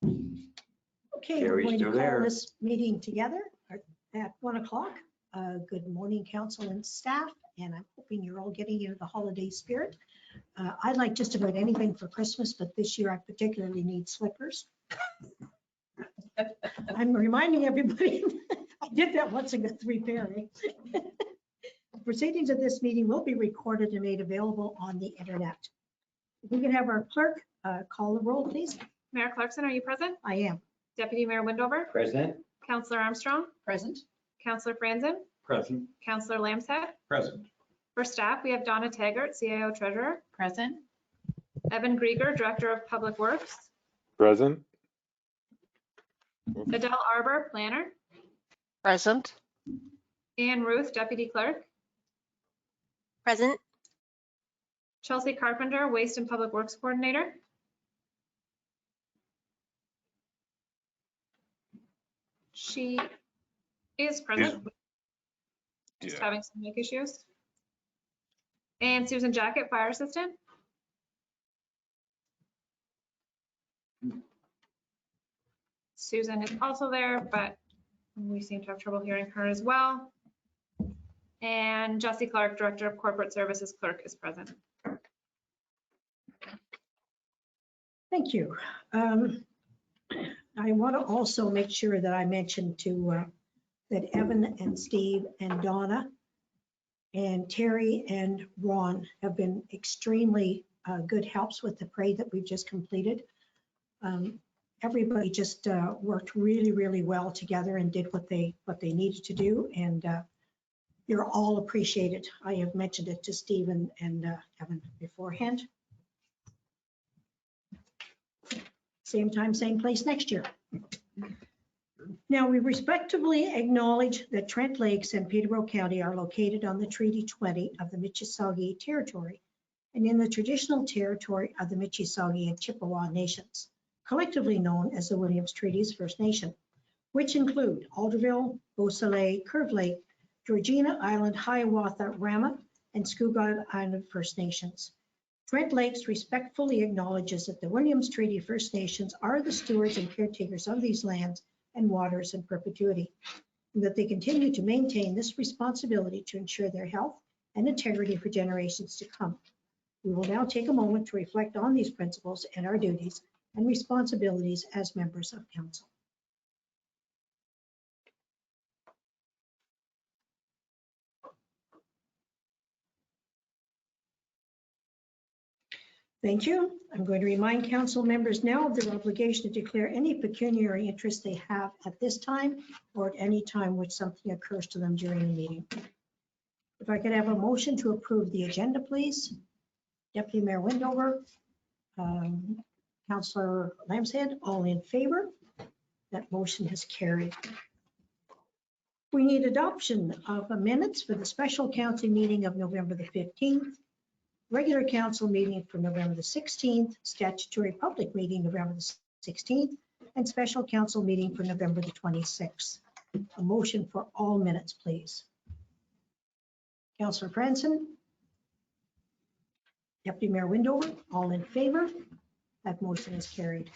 Okay, we're going to call this meeting together at 1 o'clock. Good morning, council and staff, and I'm hoping you're all getting into the holiday spirit. I like just about anything for Christmas, but this year I particularly need slippers. I'm reminding everybody, I did that once and got 3 pair. Proceedings of this meeting will be recorded and made available on the internet. If we can have our clerk call the roll, please. Mayor Clarkson, are you present? I am. Deputy Mayor Windover? Present. Councillor Armstrong? Present. Councillor Franzen? Present. Councillor Lambshead? Present. For staff, we have Donna Taggart, CIO Treasurer. Present. Evan Grieger, Director of Public Works. Present. Adele Arbor, Planner. Present. Ann Ruth, Deputy Clerk. Present. Chelsea Carpenter, Waste and Public Works Coordinator. She is present. Just having some mic issues. And Susan Jacket, Fire Assistant. Susan is also there, but we seem to have trouble hearing her as well. And Jesse Clark, Director of Corporate Services Clerk, is present. Thank you. I want to also make sure that I mention to that Evan and Steve and Donna and Terry and Ron have been extremely good helps with the parade that we've just completed. Everybody just worked really, really well together and did what they needed to do, and you're all appreciated. I have mentioned it to Steve and Evan beforehand. Same time, same place next year. Now, we respectively acknowledge that Trent Lakes and Peterborough County are located on the Treaty 20 of the Mississauga Territory and in the traditional territory of the Mississauga and Chippewa Nations, collectively known as the Williams Treaties First Nation, which include Alderville, Beausoleil, Curve Lake, Georgina Island, Hiawatha, Rama, and Scugog Island First Nations. Trent Lakes respectfully acknowledges that the Williams Treaty First Nations are the stewards and caretakers of these lands and waters in perpetuity, and that they continue to maintain this responsibility to ensure their health and integrity for generations to come. We will now take a moment to reflect on these principles and our duties and responsibilities as members of council. Thank you. I'm going to remind council members now of their obligation to declare any pecuniary interest they have at this time or at any time which something occurs to them during the meeting. If I could have a motion to approve the agenda, please. Deputy Mayor Windover, Councillor Lambshead, all in favor? That motion has carried. We need adoption of the minutes for the special council meeting of November the 15th, regular council meeting for November the 16th, statutory public meeting November the 16th, and special council meeting for November the 26th. A motion for all minutes, please. Councillor Franzen, Deputy Mayor Windover, all in favor? That motion is carried.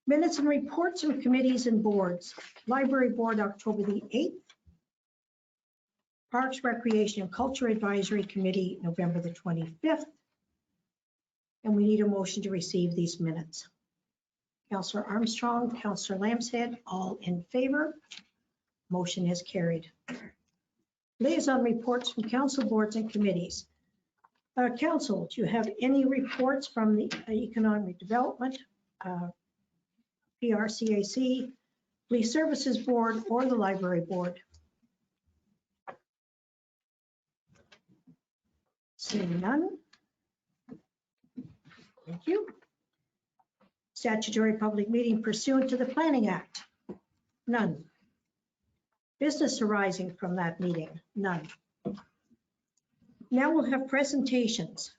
Minutes and reports from committees and boards. Library Board, October the 8th. Parks, Recreation and Culture Advisory Committee, November the 25th. And we need a motion to receive these minutes. Councillor Armstrong, Councillor Lambshead, all in favor? Motion is carried. Liaison reports from council boards and committees. Council, do you have any reports from the Economic Development, PRCAC, Police Services Board, or the Library Board? Seeing none. Thank you. Statutory public meeting pursuant to the Planning Act? None. Business arising from that meeting? None. Now we'll have presentations.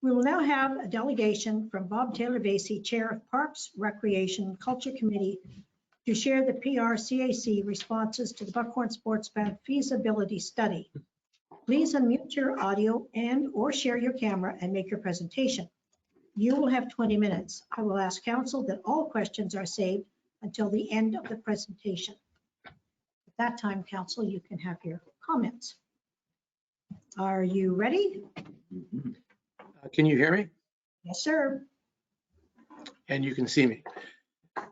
We will now have a delegation from Bob Taylor-Vasey, Chair of Parks, Recreation, and Culture Committee, to share the PRCAC responses to the Buckhorn Sports Band feasibility study. Please unmute your audio and or share your camera and make your presentation. You will have 20 minutes. I will ask council that all questions are saved until the end of the presentation. At that time, council, you can have your comments. Are you ready? Can you hear me? Yes, sir. And you can see me?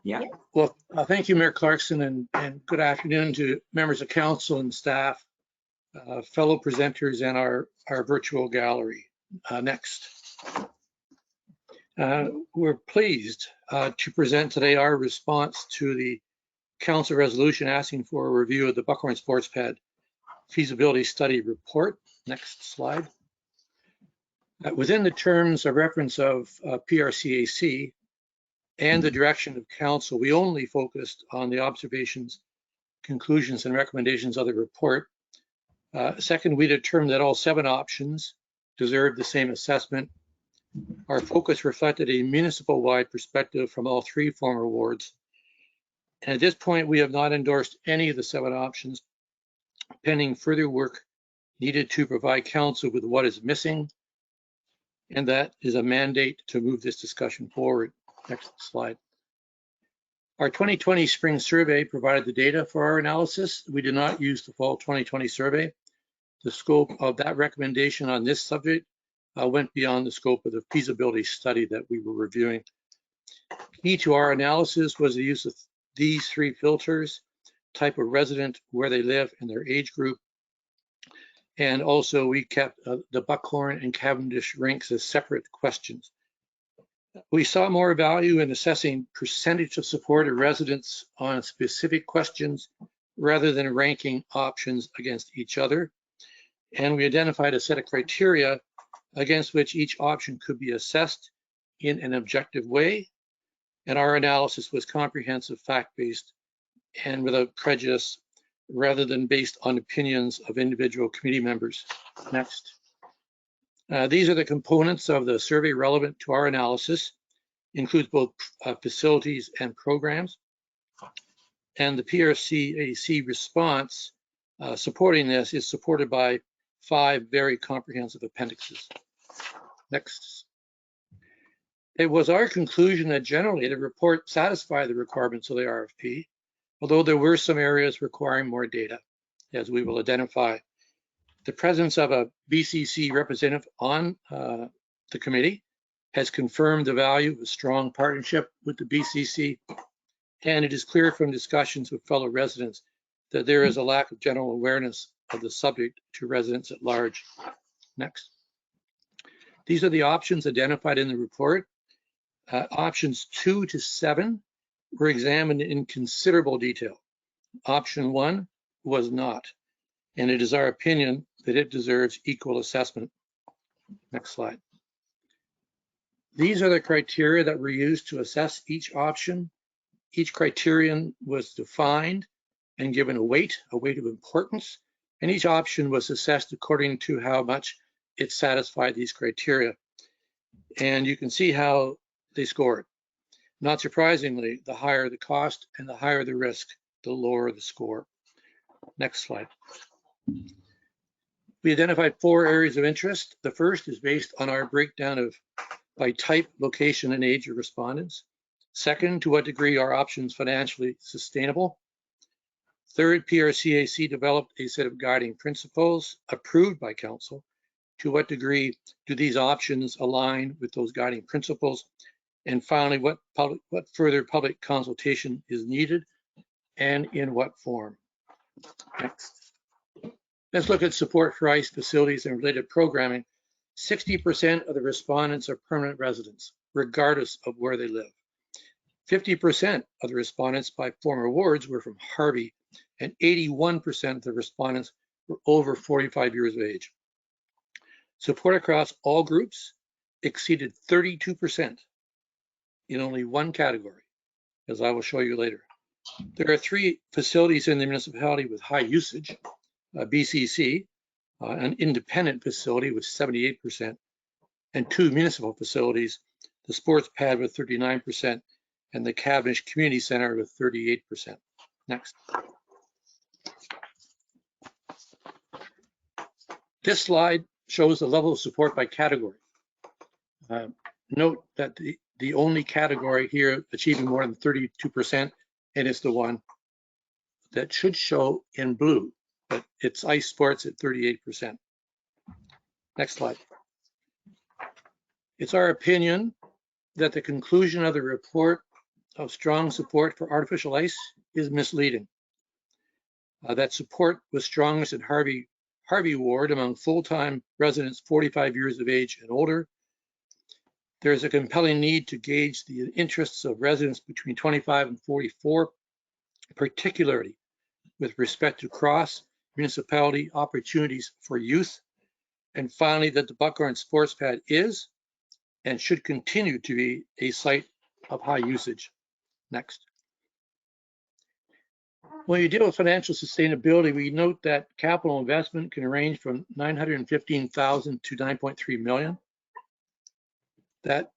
Yeah. Well, thank you, Mayor Clarkson, and good afternoon to members of council and staff, fellow presenters, and our virtual gallery. Next. We're pleased to present today our response to the council resolution asking for a review of the Buckhorn Sports Pad feasibility study report. Next slide. Within the terms of reference of PRCAC and the direction of council, we only focused on the observations, conclusions, and recommendations of the report. Second, we determined that all 7 options deserved the same assessment. Our focus reflected a municipal-wide perspective from all 3 former wards. And at this point, we have not endorsed any of the 7 options, pending further work needed to provide council with what is missing, and that is a mandate to move this discussion forward. Next slide. Our 2020 spring survey provided the data for our analysis. We did not use the fall 2020 survey. The scope of that recommendation on this subject went beyond the scope of the feasibility study that we were reviewing. Key to our analysis was the use of these 3 filters: type of resident, where they live, and their age group. And also we kept the Buckhorn and Cavendish ranks as separate questions. We saw more value in assessing percentage of support of residents on specific questions rather than ranking options against each other. And we identified a set of criteria against which each option could be assessed in an objective way. And our analysis was comprehensive, fact-based, and without prejudice, rather than based on opinions of individual committee members. Next. These are the components of the survey relevant to our analysis. Includes both facilities and programs. And the PRCAC response supporting this is supported by 5 very comprehensive appendixes. Next. It was our conclusion that generally the report satisfied the requirements of the RFP, although there were some areas requiring more data, as we will identify. The presence of a BCC representative on the committee has confirmed the value of a strong partnership with the BCC, and it is clear from discussions with fellow residents that there is a lack of general awareness of the subject to residents at large. Next. These are the options identified in the report. Options 2 to 7 were examined in considerable detail. Option 1 was not, and it is our opinion that it deserves equal assessment. Next slide. These are the criteria that were used to assess each option. Each criterion was defined and given a weight of importance, and each option was assessed according to how much it satisfied these criteria. And you can see how they scored. Not surprisingly, the higher the cost and the higher the risk, the lower the score. Next slide. We identified 4 areas of interest. The first is based on our breakdown of by type, location, and age of respondents. Second, to what degree are options financially sustainable? Third, PRCAC developed a set of guiding principles approved by council. To what degree do these options align with those guiding principles? And finally, what further public consultation is needed and in what form? Next. Let's look at support for ICE facilities and related programming. 60% of the respondents are permanent residents, regardless of where they live. 50% of the respondents by former wards were from Harvey, and 81% of the respondents were over 45 years of age. Support across all groups exceeded 32% in only one category, as I will show you later. There are 3 facilities in the municipality with high usage, BCC, an independent facility with 78%, and 2 municipal facilities, the sports pad with 39%, and the Cavendish Community Center with 38%. Next. This slide shows the level of support by category. note that the only category here achieving more than 32%, and it's the one that should show in blue, but it's ice sports at 38%. Next slide. It's our opinion that the conclusion of the report of strong support for artificial ice is misleading. That support was strongest in Harvey Ward among full-time residents 45 years of age and older. There is a compelling need to gauge the interests of residents between 25 and 44, particularly with respect to cross-municipality opportunities for youth. And finally, that the Buckhorn Sports Pad is and should continue to be a site of high usage. Next. When you deal with financial sustainability, we note that capital investment can range from $915,000 to $9.3 million. That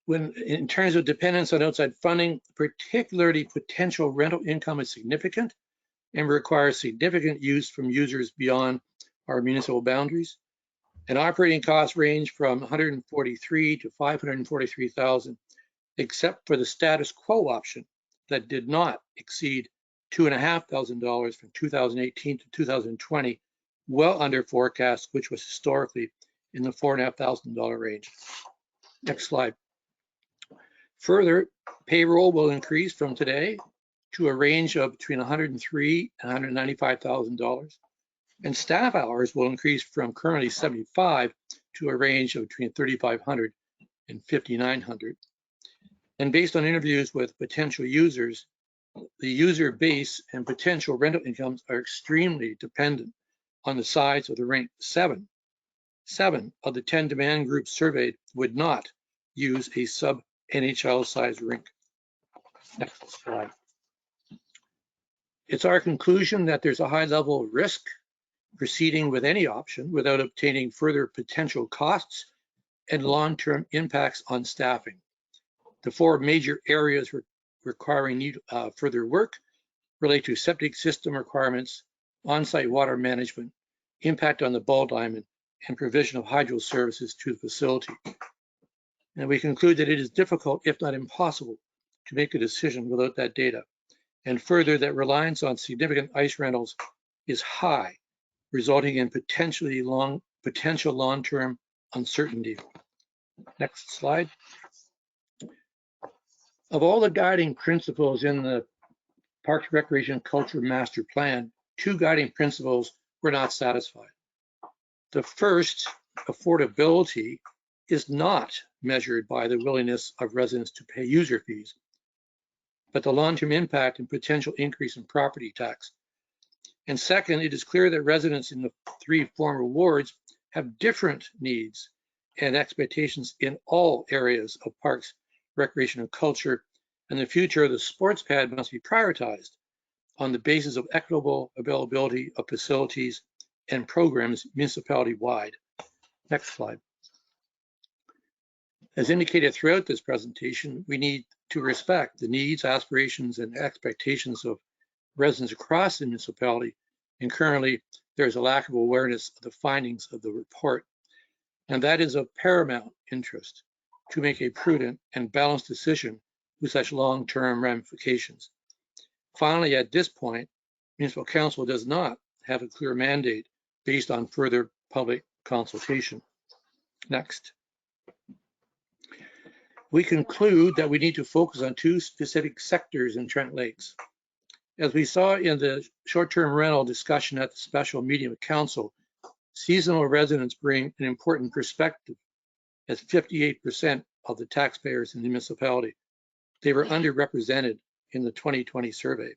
when in terms of dependence on outside funding, particularly potential rental income is significant and requires significant use from users beyond our municipal boundaries. And operating costs range from $143,000 to $543,000, except for the status quo option that did not exceed $2,500 from 2018 to 2020, well under forecast, which was historically in the $4,500 range. Next slide. Further, payroll will increase from today to a range of between $103,000 and $195,000. And staff hours will increase from currently 75 to a range of between 3,500 and 5,900. And based on interviews with potential users, the user base and potential rental incomes are extremely dependent on the size of the rink. Seven of the 10 demand groups surveyed would not use a sub-NHL size rink. Next slide. It's our conclusion that there's a high level of risk proceeding with any option without obtaining further potential costs and long-term impacts on staffing. The four major areas requiring further work relate to septic system requirements, on-site water management, impact on the ball diamond, and provision of hydro services to the facility. And we conclude that it is difficult, if not impossible, to make a decision without that data. And further, that reliance on significant ice rentals is high, resulting in potential long-term uncertainty. Next slide. Of all the guiding principles in the Parks, Recreation, Culture Master Plan, two guiding principles were not satisfied. The first, affordability, is not measured by the willingness of residents to pay user fees, but the long-term impact and potential increase in property tax. And second, it is clear that residents in the three former wards have different needs and expectations in all areas of parks, recreation, and culture, and the future of the sports pad must be prioritized on the basis of equitable availability of facilities and programs municipality-wide. Next slide. As indicated throughout this presentation, we need to respect the needs, aspirations, and expectations of residents across the municipality, and currently there's a lack of awareness of the findings of the report. And that is of paramount interest to make a prudent and balanced decision with such long-term ramifications. Finally, at this point, Municipal Council does not have a clear mandate based on further public consultation. Next. We conclude that we need to focus on two specific sectors in Trent Lakes. As we saw in the short-term rental discussion at the special meeting of council, seasonal residents bring an important perspective as 58% of the taxpayers in the municipality. They were underrepresented in the 2020 survey.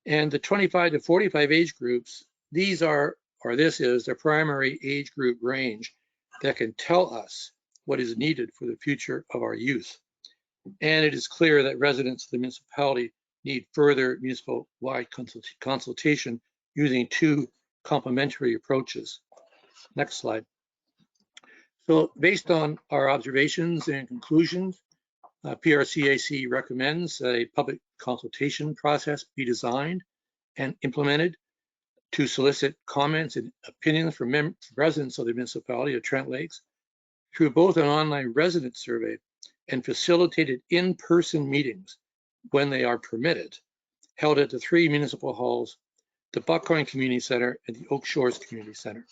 And the 25 to 45 age groups, this is the primary age group range that can tell us what is needed for the future of our youth. And it is clear that residents of the municipality need further municipal-wide consultation using two complementary approaches. Next slide. So based on our observations and conclusions, PRCAC recommends that a public consultation process be designed and implemented to solicit comments and opinions from residents of the municipality of Trent Lakes, through both an online resident survey and facilitated in-person meetings when they are permitted, held at the 3 municipal halls, the Buckhorn Community Center and the Oak Shores Community Center.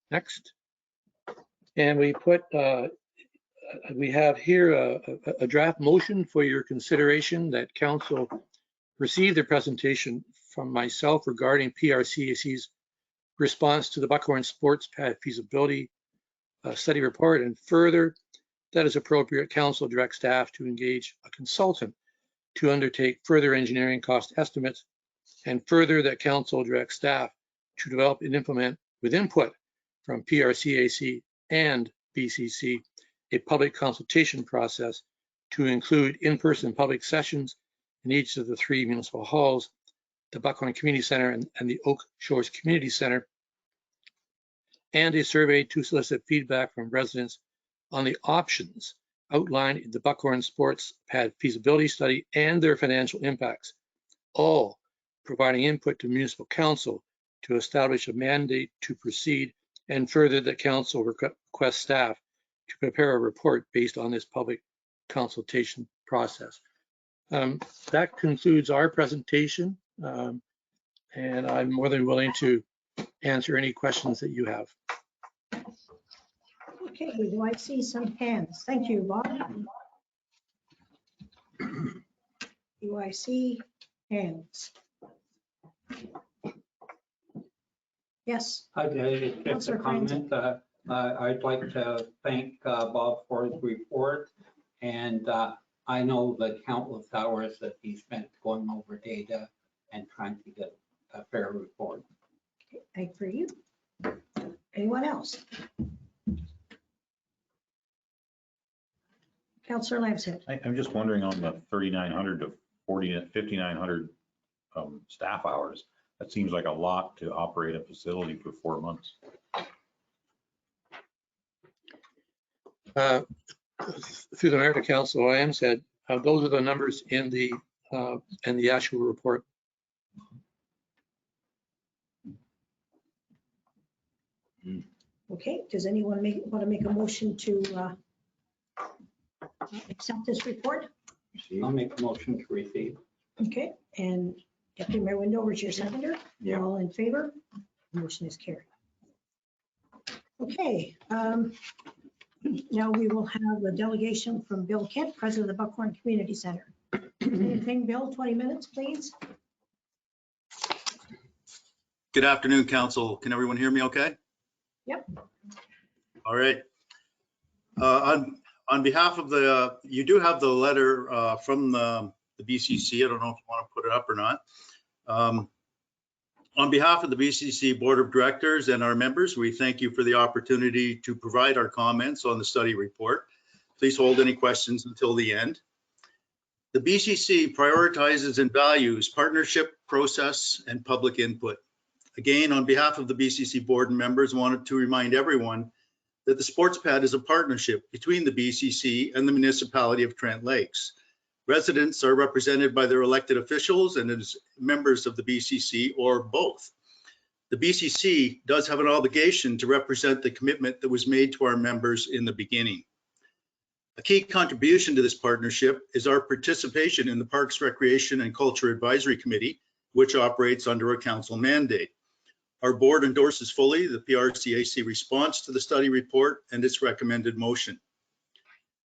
Next. And we have here a draft motion for your consideration that council received a presentation from myself regarding PRCAC's response to the Buckhorn Sports Pad feasibility study report, and further, that is appropriate, council direct staff to engage a consultant to undertake further engineering cost estimates, and further that council direct staff to develop and implement with input from PRCAC and BCC a public consultation process to include in-person public sessions in each of the 3 municipal halls, the Buckhorn Community Center and the Oak Shores Community Center, and a survey to solicit feedback from residents on the options outlined in the Buckhorn Sports Pad feasibility study and their financial impacts, all providing input to municipal council to establish a mandate to proceed, and further that council request staff to prepare a report based on this public consultation process. That concludes our presentation, and I'm more than willing to answer any questions that you have. Okay, do I see some hands? Thank you, Bob. Do I see hands? Yes, Hi, Dave. Just a Councillor comment. I'd like to thank Bob for his report. And I know the countless hours that he spent going over data and trying to get a fair report. thank you for you. Anyone else? Councillor Lamshead. I'm just wondering on the 3,900 to 5,900 staff hours, that seems like a lot to operate a facility for 4 months. Through the mayor to council, I am said, those are the numbers in the actual report. Okay, does anyone want to make a motion to accept this report? I'll make a motion to receive. Okay, and Deputy Mayor Windover is your seconder. You're all in favor? Motion is carried. Okay, now we will have a delegation from Bill Kent, President of the Buckhorn Community Center. Anything, Bill, 20 minutes, please? Good afternoon, council. Can everyone hear me okay? Yep. All right. On behalf of you do have the letter from the BCC. I don't know if you want to put it up or not. On behalf of the BCC Board of Directors and our members, we thank you for the opportunity to provide our comments on the study report. Please hold any questions until the end. The BCC prioritizes and values partnership, process, and public input. Again, on behalf of the BCC board and members, I wanted to remind everyone that the Sports Pad is a partnership between the BCC and the Municipality of Trent Lakes. Residents are represented by their elected officials and as members of the BCC or both. The BCC does have an obligation to represent the commitment that was made to our members in the beginning. A key contribution to this partnership is our participation in the Parks, Recreation and Culture Advisory Committee, which operates under a council mandate. Our board endorses fully the PRCAC response to the study report and its recommended motion.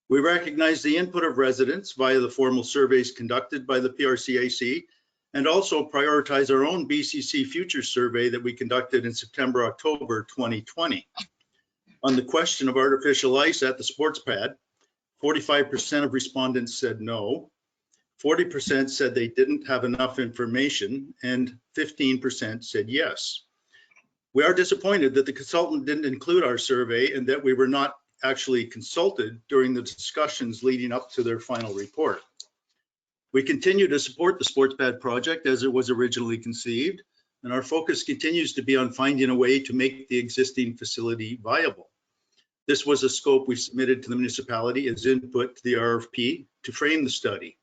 We recognize the input of residents via the formal surveys conducted by the PRCAC and also prioritize our own BCC future survey that we conducted in September, October 2020. On the question of artificial ice at the Sports Pad, 45% of respondents said no, 40% said they didn't have enough information, and 15% said yes. We are disappointed that the consultant didn't include our survey and that we were not actually consulted during the discussions leading up to their final report. We continue to support the Sports Pad project as it was originally conceived, and our focus continues to be on finding a way to make the existing facility viable. This was a scope we submitted to the municipality as input to the RFP to frame the study.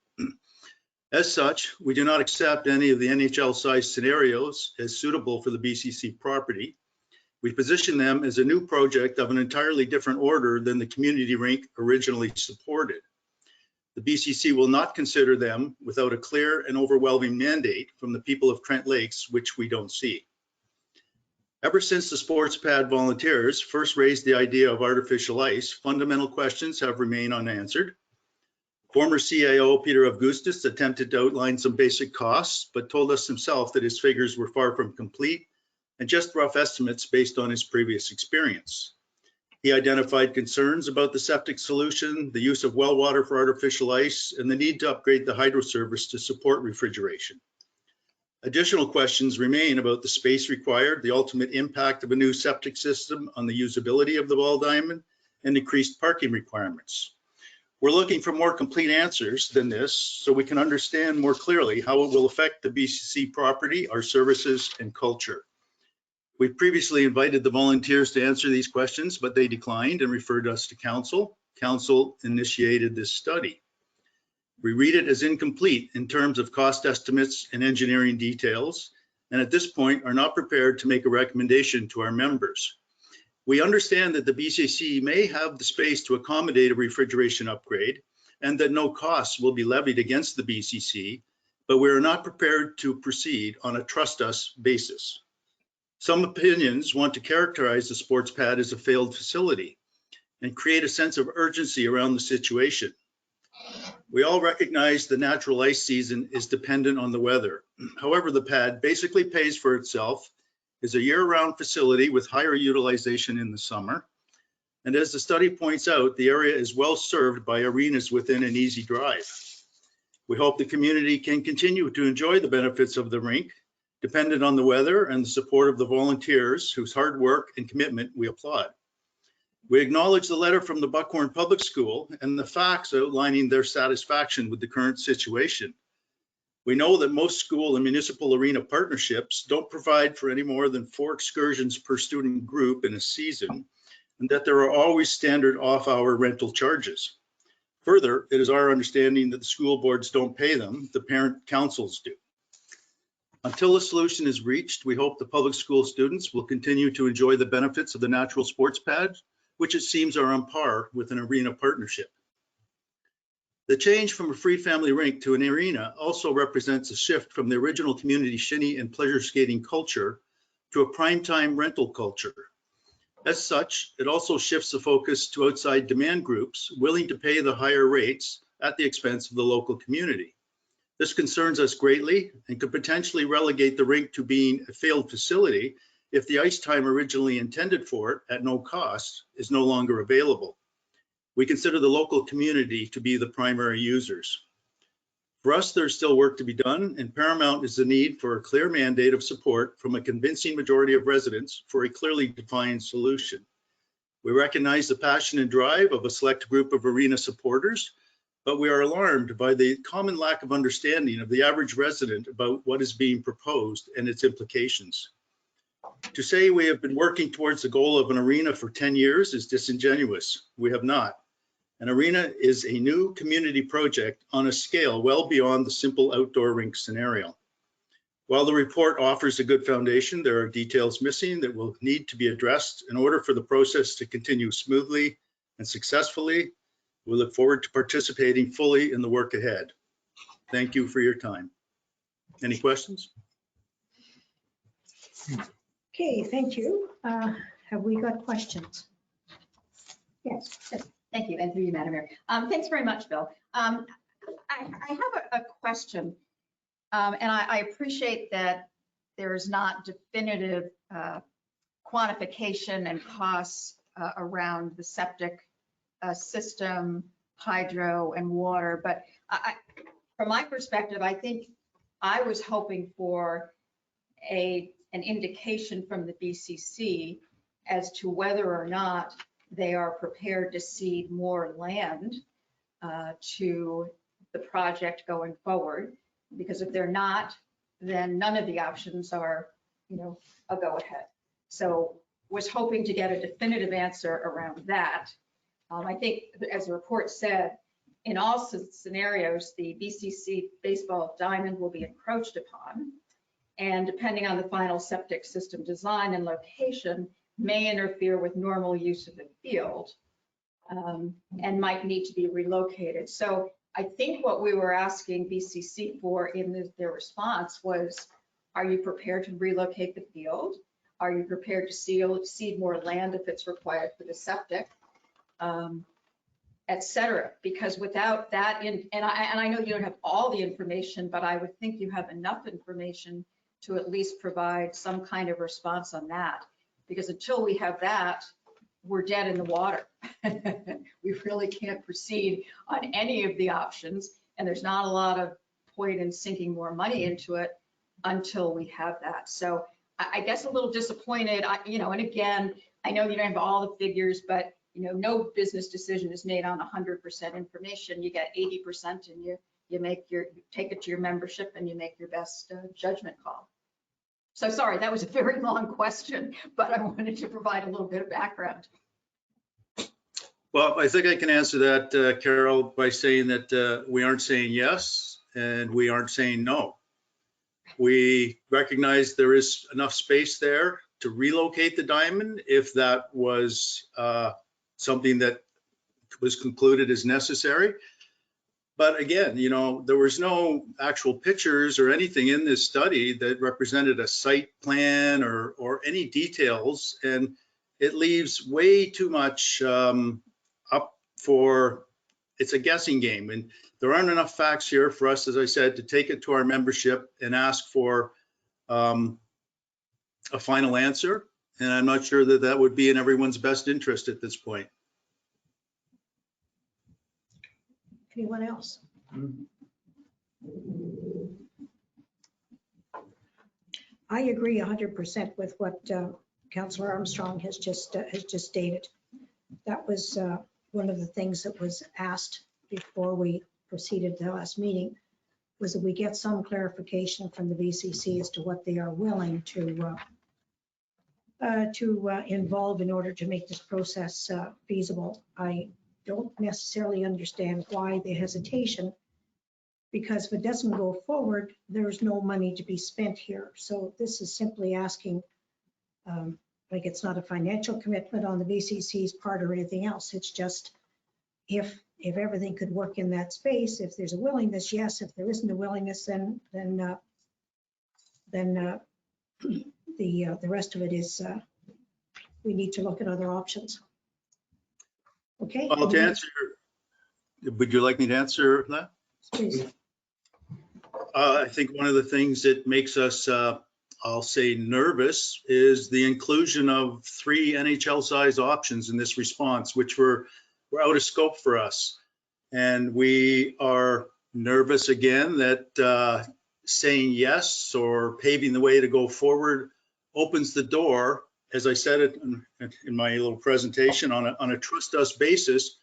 As such, we do not accept any of the NHL-sized scenarios as suitable for the BCC property. We position them as a new project of an entirely different order than the community rink originally supported. The BCC will not consider them without a clear and overwhelming mandate from the people of Trent Lakes, which we don't see. Ever since the sports pad volunteers first raised the idea of artificial ice, fundamental questions have remained unanswered. Former CAO Peter Augustus attempted to outline some basic costs, but told us himself that his figures were far from complete and just rough estimates based on his previous experience. He identified concerns about the septic solution, the use of well water for artificial ice, and the need to upgrade the hydro service to support refrigeration. Additional questions remain about the space required, the ultimate impact of a new septic system on the usability of the ball diamond, and increased parking requirements. We're looking for more complete answers than this so we can understand more clearly how it will affect the BCC property, our services, and culture. We previously invited the volunteers to answer these questions, but they declined and referred us to council. Council initiated this study. We read it as incomplete in terms of cost estimates and engineering details, and at this point are not prepared to make a recommendation to our members. We understand that the BCC may have the space to accommodate a refrigeration upgrade and that no costs will be levied against the BCC, but we are not prepared to proceed on a trust us basis. Some opinions want to characterize the sports pad as a failed facility and create a sense of urgency around the situation. We all recognize the natural ice season is dependent on the weather. However, the pad basically pays for itself, is a year-round facility with higher utilization in the summer. And as the study points out, the area is well served by arenas within an easy drive. We hope the community can continue to enjoy the benefits of the rink, dependent on the weather and the support of the volunteers whose hard work and commitment we applaud. We acknowledge the letter from the Buckhorn Public School and the facts outlining their satisfaction with the current situation. We know that most school and municipal arena partnerships don't provide for any more than 4 excursions per student group in a season, and that there are always standard off-hour rental charges. Further, it is our understanding that the school boards don't pay them, the parent councils do. Until a solution is reached, we hope the public school students will continue to enjoy the benefits of the natural sports pad, which it seems are on par with an arena partnership. The change from a free family rink to an arena also represents a shift from the original community shinny and pleasure skating culture to a primetime rental culture. As such, it also shifts the focus to outside demand groups willing to pay the higher rates at the expense of the local community. This concerns us greatly and could potentially relegate the rink to being a failed facility if the ice time originally intended for it at no cost is no longer available. We consider the local community to be the primary users. For us, there's still work to be done, and paramount is the need for a clear mandate of support from a convincing majority of residents for a clearly defined solution. We recognize the passion and drive of a select group of arena supporters, but we are alarmed by the common lack of understanding of the average resident about what is being proposed and its implications. To say we have been working towards the goal of an arena for 10 years is disingenuous. We have not. An arena is a new community project on a scale well beyond the simple outdoor rink scenario. While the report offers a good foundation, there are details missing that will need to be addressed in order for the process to continue smoothly and successfully. We look forward to participating fully in the work ahead. Thank you for your time. Any questions? Okay, thank you. Have we got questions? Yes. Thank you, and through you, Madam Mayor. Thanks very much, Bill. I have a question, and I appreciate that there's not definitive quantification and costs around the septic system, hydro, and water. But from my perspective, I think I was hoping for an indication from the BCC as to whether or not they are prepared to cede more land to the project going forward. Because if they're not, then none of the options are, a go ahead. So was hoping to get a definitive answer around that. I think, as the report said, in all scenarios, the BCC baseball diamond will be encroached upon. And depending on the final septic system design and location, may interfere with normal use of the field and might need to be relocated. So I think what we were asking BCC for in their response was, are you prepared to relocate the field? Are you prepared to cede more land if it's required for the septic, et cetera? Because without that, and I know you don't have all the information, but I would think you have enough information to at least provide some kind of response on that. Because until we have that, we're dead in the water. We really can't proceed on any of the options, and there's not a lot of point in sinking more money into it until we have that. So I guess a little disappointed, and again, I know you don't have all the figures, but no business decision is made on 100% information. You get 80% and you take it to your membership and you make your best judgment call. So sorry, that was a very long question, but I wanted to provide a little bit of background. Well, I think I can answer that, Carol, by saying that we aren't saying yes and we aren't saying no. We recognize there is enough space there to relocate the diamond if that was something that was concluded as necessary. But again, there was no actual pictures or anything in this study that represented a site plan or any details. And it leaves way too much up for, it's a guessing game. And there aren't enough facts here for us, as I said, to take it to our membership and ask for a final answer. And I'm not sure that that would be in everyone's best interest at this point. Anyone else? I agree 100% with what Councillor Armstrong has just stated. That was one of the things that was asked before we proceeded to the last meeting, was that we get some clarification from the BCC as to what they are willing to involve in order to make this process feasible. I don't necessarily understand why the hesitation, because if it doesn't go forward, there's no money to be spent here. So this is simply asking, like, it's not a financial commitment on the BCC's part or anything else. It's just if everything could work in that space, if there's a willingness, yes. If there isn't a willingness, then the rest of it is we need to look at other options. Okay. Well, to answer, would you like me to answer that? Please. I think one of the things that makes us, I'll say, nervous is the inclusion of 3 NHL-size options in this response, which were out of scope for us. And we are nervous again that saying yes or paving the way to go forward opens the door, as I said it in my little presentation, on a trust us basis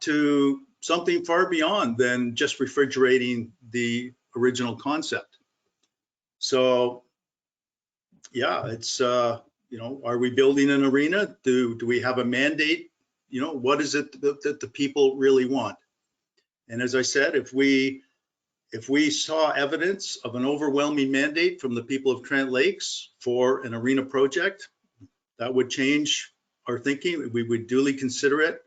to something far beyond than just refrigerating the original concept. So yeah, it's, are we building an arena? Do we have a mandate? What is it that the people really want? And as I said, if we saw evidence of an overwhelming mandate from the people of Trent Lakes for an arena project, that would change our thinking. We would duly consider it.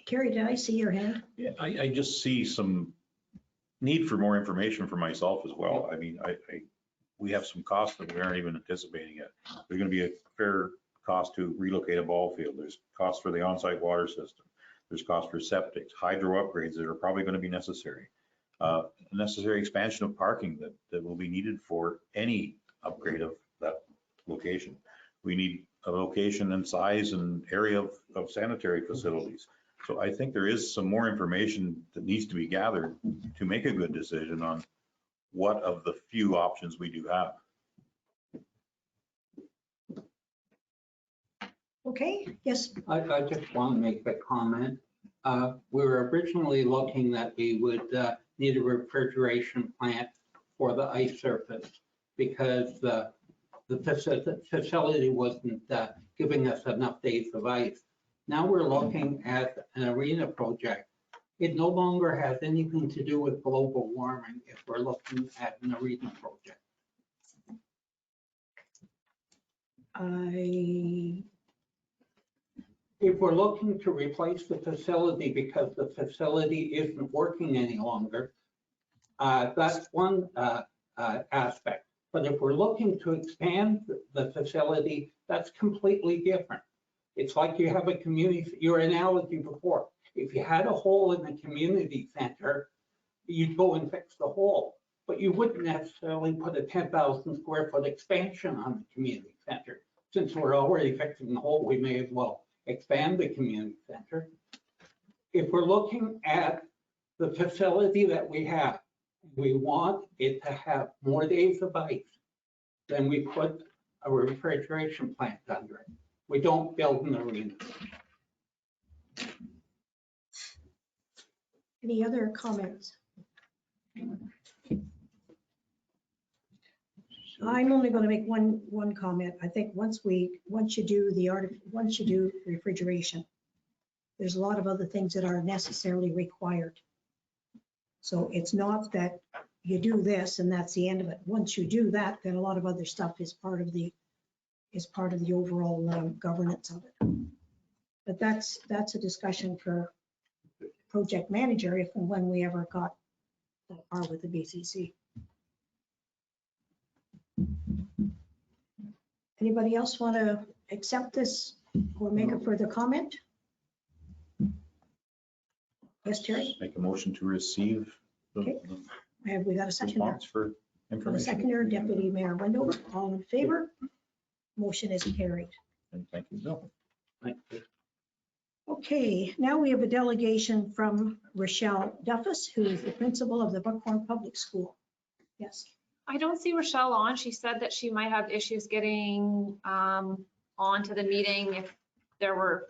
Carrie, did I see your hand? Yeah, I just see some need for more information for myself as well. I mean, we have some costs that we aren't even anticipating yet. There's going to be a fair cost to relocate a ball field. There's costs for the on-site water system. There's cost for septics, hydro upgrades that are probably going to be necessary. Necessary expansion of parking that will be needed for any upgrade of that location. We need a location and size and area of sanitary facilities. So I think there is some more information that needs to be gathered to make a good decision on what of the few options we do have. Okay, yes. I just want to make a comment. We were originally looking that we would need a refrigeration plant for the ice surface because the facility wasn't giving us enough days of ice. Now we're looking at an arena project. It no longer has anything to do with global warming if we're looking at an arena project. If we're looking to replace the facility because the facility isn't working any longer, that's one aspect. But if we're looking to expand the facility, that's completely different. It's like you have a community, your analogy before. If you had a hole in the community center, you'd go and fix the hole. But you wouldn't necessarily put a 10,000 square foot expansion on the community center. Since we're already fixing the hole, we may as well expand the community center. If we're looking at the facility that we have, we want it to have more days of ice, then we put a refrigeration plant under it. We don't build an arena. Any other comments? I'm only going to make one comment. I think once you do refrigeration, there's a lot of other things that are necessarily required. So it's not that you do this and that's the end of it. Once you do that, then a lot of other stuff is part of the overall governance of it. But that's a discussion for project manager if and when we ever got that far with the BCC. Anybody else want to accept this or make a further comment? Yes, Terry? Make a motion to receive Okay. Have we got a seconder? response for For the information. seconder, Deputy Mayor Wendover, all in favor? Motion is carried. And thank you, Bill. Okay, now we have a delegation from Rochelle Duffus, who is the principal of the Buckhorn Public School. Yes. I don't see Rochelle on. She said that she might have issues getting onto the meeting if there were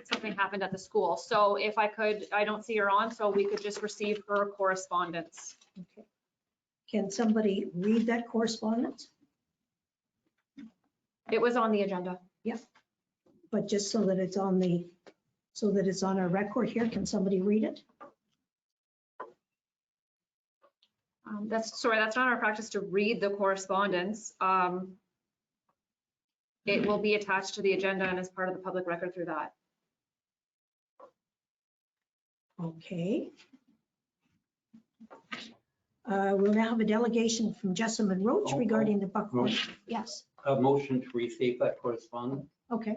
something happened at the school. So if I could, I don't see her on, so we could just receive her correspondence. Okay. Can somebody read that correspondence? It was on the agenda. But just so that it's on our record here, can somebody read it? That's not our practice to read the correspondence. It will be attached to the agenda and as part of the public record through that. Okay. We'll now have a delegation from Jessamine Roach regarding the Buckhorn. Yes, A motion to receive that correspondence. okay.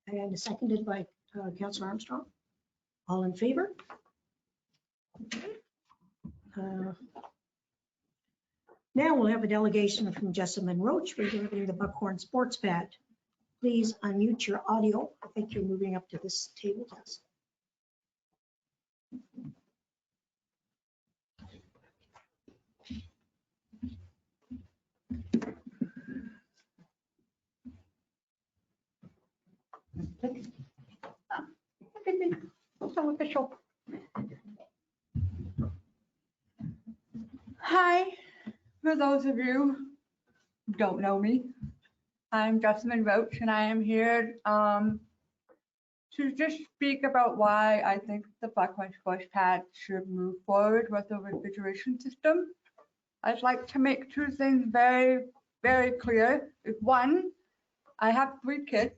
And seconded by Councillor Armstrong. All in favor? Now we'll have a delegation from Jessamine Roach regarding the Buckhorn Sports Pad. Please unmute your audio. I think you're moving up to this table, Jess. So official. Hi, for those of you who don't know me, I'm Jessamine Roach and I am here to just speak about why I think the Buckhorn Sports Pad should move forward with a refrigeration system. I'd like to make two things very, very clear. One, I have 3 kids.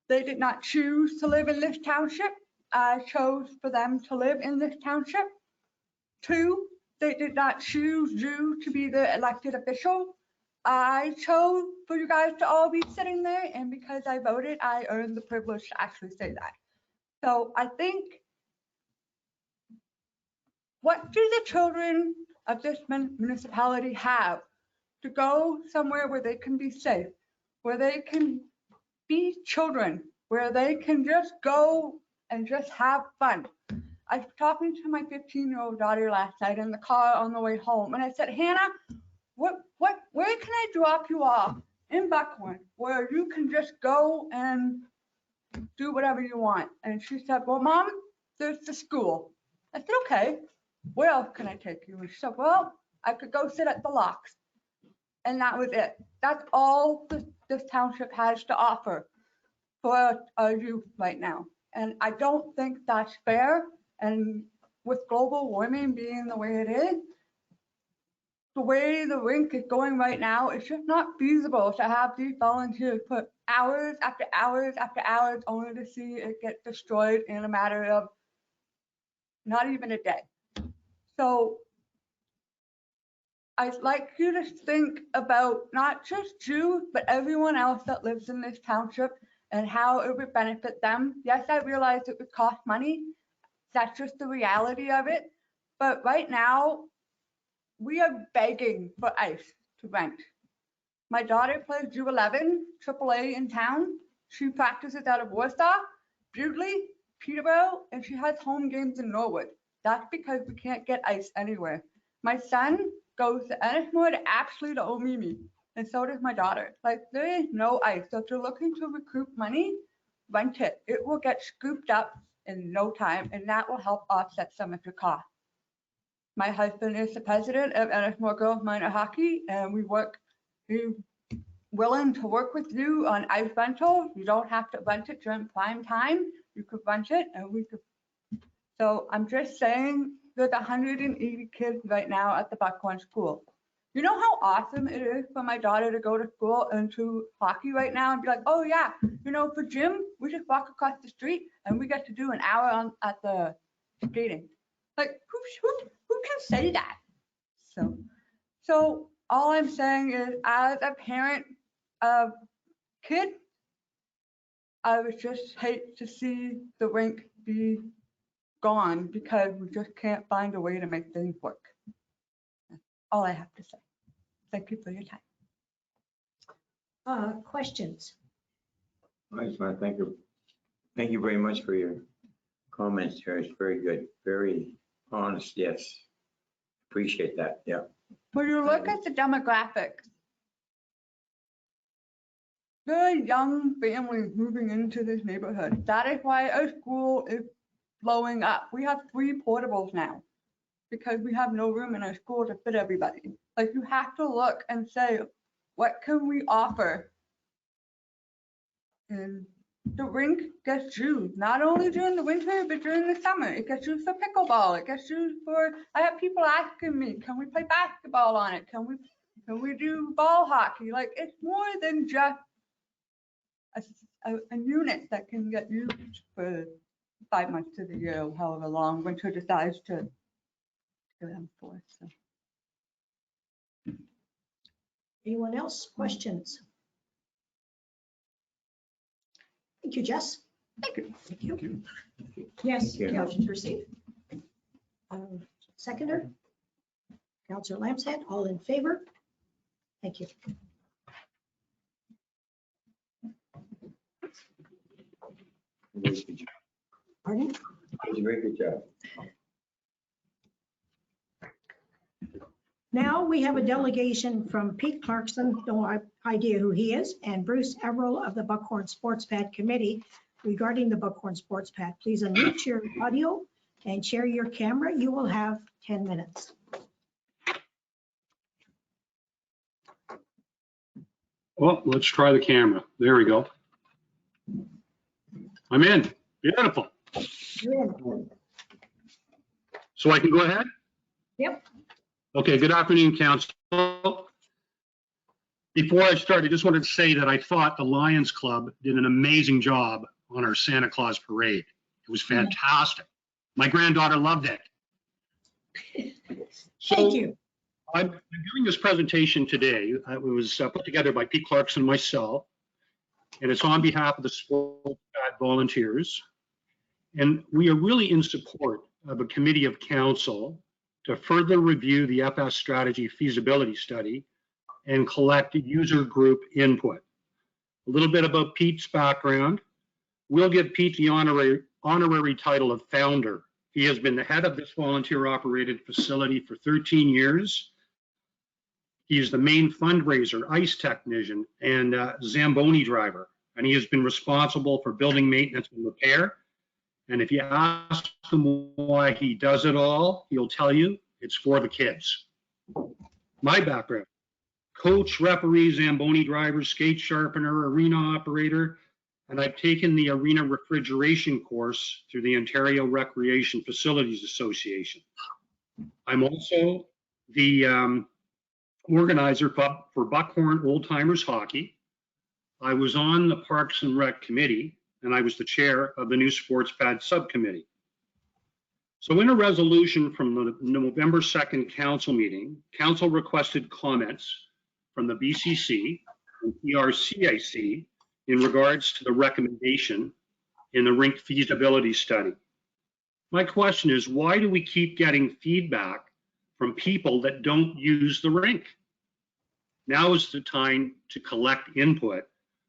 They did not choose to live in this township. I chose for them to live in this township. 2, they did not choose you to be the elected official. I chose for you guys to all be sitting there, and because I voted, I earned the privilege to actually say that. So I think, what do the children of this municipality have to go somewhere where they can be safe, where they can be children, where they can just go and just have fun? I was talking to my 15-year-old daughter last night in the car on the way home, and I said, Hannah, where can I drop you off in Buckhorn where you can just go and do whatever you want? And she said, well, Mom, there's the school. I said, okay, where else can I take you? And she said, well, I could go sit at the locks. And that was it. That's all this township has to offer for our youth right now. And I don't think that's fair. And with global warming being the way it is, the way the rink is going right now, it's just not feasible to have these volunteers put hours after hours after hours only to see it get destroyed in a matter of not even a day. So I'd like you to think about not just you, but everyone else that lives in this township and how it would benefit them. Yes, I realize it would cost money. That's just the reality of it. But right now, we are begging for ice to rent. My daughter plays U11, AAA in town. She practices out of Warsaw, Bugley, Peterborough, and she has home games in Norwood. That's because we can't get ice anywhere. My son goes to Ennismore, to Apsley, to Omimi, and so does my daughter. Like, there is no ice. So if you're looking to recoup money, rent it. It will get scooped up in no time, and that will help offset some of your costs. My husband is the president of Ennismore Girls Minor Hockey, and we're willing to work with you on ice rental. You don't have to rent it during prime time. You could rent it and we could. So I'm just saying there's 180 kids right now at the Buckhorn School. You know how awesome it is for my daughter to go to school and to hockey right now and be like, oh yeah, for gym, we just walk across the street and we get to do an hour at the skating. Like, who can say that? So all I'm saying is, as a parent of kids, I would just hate to see the rink be gone because we just can't find a way to make things work. That's all I have to say. Thank you for your time. Questions? I just want to thank you very much for your comments here. It's very good, very honest, yes. Appreciate that, yeah. When you look at the demographics, there are young families moving into this neighborhood. That is why our school is blowing up. We have 3 portables now because we have no room in our school to fit everybody. Like, you have to look and say, what can we offer? And the rink gets used not only during the winter, but during the summer. It gets used for pickleball. It gets used for, I have people asking me, can we play basketball on it? Can we do ball hockey? Like, it's more than just a unit that can get used for 5 months to the year, or however long winter decides to go down for. So. Anyone else? Questions? Thank you, Jess. Thank you. Thank you. Yes, Thank you. motion to receive. Seconder? Councillor Lampshead, all in favor? Thank you. Very good job. Pardon? It was a very good job. Now we have a delegation from Pete Clarkson, no idea who he is, and Bruce Everell of the Buckhorn Sports Pad Committee regarding the Buckhorn Sports Pad. Please unmute your audio and share your camera. You will have 10 minutes. Well, let's try the camera. There we go. I'm in. Beautiful. You're in. So I can go ahead? Yep. Okay, good afternoon, Council. Before I start, I just wanted to say that I thought the Lions Club did an amazing job on our Santa Claus parade. It was fantastic. My granddaughter loved it. Thank you. I'm doing this presentation today. It was put together by Pete Clarkson and myself, and it's on behalf of the Sport Pad volunteers. And we are really in support of a committee of council to further review the FS strategy feasibility study and collect user group input. A little bit about Pete's background. We'll give Pete the honorary title of founder. He has been the head of this volunteer operated facility for 13 years. He is the main fundraiser, ice technician, and Zamboni driver. And he has been responsible for building maintenance and repair. And if you ask him why he does it all, he'll tell you it's for the kids. My background: coach, referee, Zamboni driver, skate sharpener, arena operator, and I've taken the arena refrigeration course through the Ontario Recreation Facilities Association. I'm also the organizer for Buckhorn Old Timers Hockey. I was on the Parks and Rec Committee, and I was the chair of the new Sports Pad Subcommittee. So in a resolution from the November 2nd council meeting, council requested comments from the BCC and PRCIC in regards to the recommendation in the rink feasibility study. My question is, why do we keep getting feedback from people that don't use the rink? Now is the time to collect input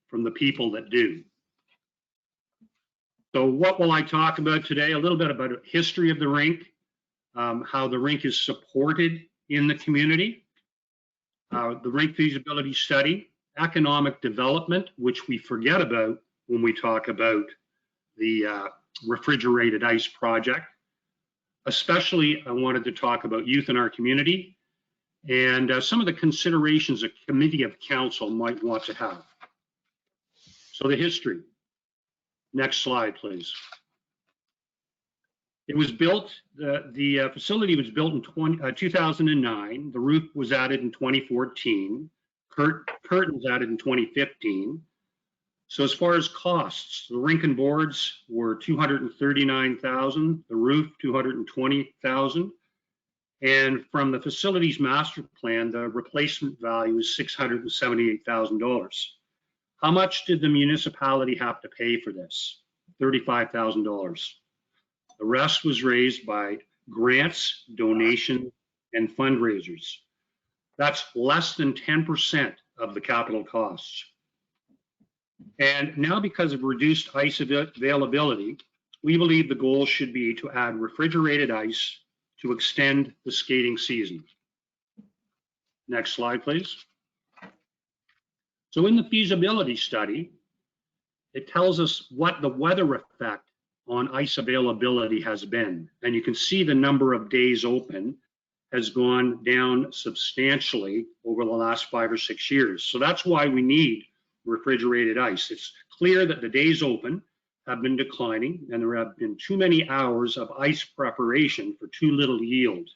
from the people that do. So what will I talk about today? A little bit about a history of the rink, how the rink is supported in the community, the rink feasibility study, economic development, which we forget about when we talk about the refrigerated ice project. Especially, I wanted to talk about youth in our community and some of the considerations a committee of council might want to have. So the history. Next slide, please. It was built, the facility was built in 2009. The roof was added in 2014. Curtains added in 2015. So as far as costs, the rink and boards were $239,000, the roof $220,000. And from the facilities master plan, the replacement value is $678,000. How much did the municipality have to pay for this? $35,000. The rest was raised by grants, donation, and fundraisers. That's less than 10% of the capital costs. And now, because of reduced ice availability, we believe the goal should be to add refrigerated ice to extend the skating season. Next slide, please. So in the feasibility study, it tells us what the weather effect on ice availability has been. And you can see the number of days open has gone down substantially over the last 5 or 6 years. So that's why we need refrigerated ice. It's clear that the days open have been declining and there have been too many hours of ice preparation for too little yield.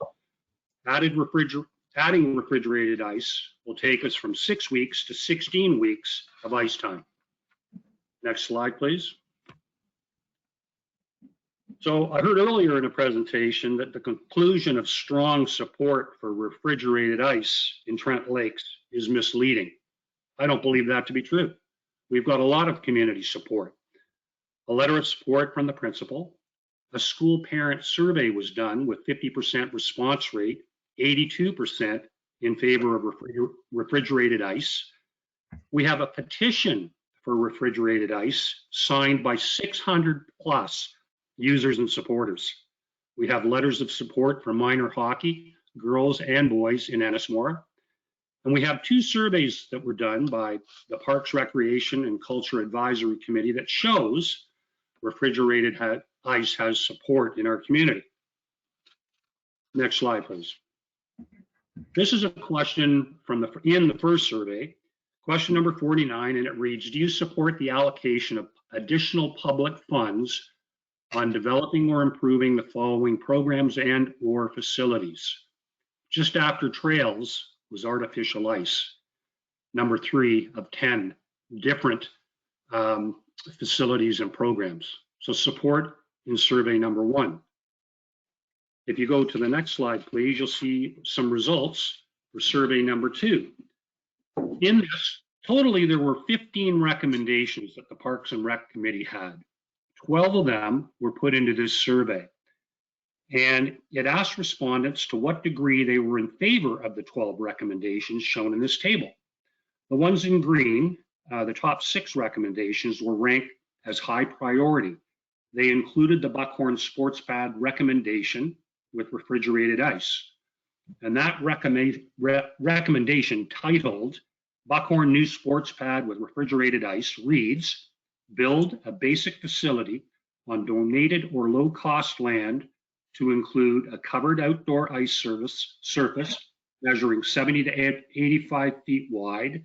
Adding refrigerated ice will take us from 6 weeks to 16 weeks of ice time. Next slide, please. So I heard earlier in a presentation that the conclusion of strong support for refrigerated ice in Trent Lakes is misleading. I don't believe that to be true. We've got a lot of community support. A letter of support from the principal. A school parent survey was done with 50% response rate, 82% in favor of refrigerated ice. We have a petition for refrigerated ice signed by 600 plus users and supporters. We have letters of support for minor hockey, girls and boys in Ennismore. And we have 2 surveys that were done by the Parks, Recreation and Culture Advisory Committee that shows refrigerated ice has support in our community. Next slide, please. This is a question from in the first survey, question number 49, and it reads, do you support the allocation of additional public funds on developing or improving the following programs and or facilities? Just after trails was artificial ice, number 3 of 10 different facilities and programs. So support in survey number 1. If you go to the next slide, please, you'll see some results for survey number 2. In this, totally there were 15 recommendations that the Parks and Rec Committee had. 12 of them were put into this survey. And it asked respondents to what degree they were in favor of the 12 recommendations shown in this table. The ones in green, the top 6 recommendations, were ranked as high priority. They included the Buckhorn Sports Pad recommendation with refrigerated ice. And that recommendation titled Buckhorn New Sports Pad with Refrigerated Ice reads, build a basic facility on donated or low-cost land to include a covered outdoor ice surface measuring 70 to 85 feet wide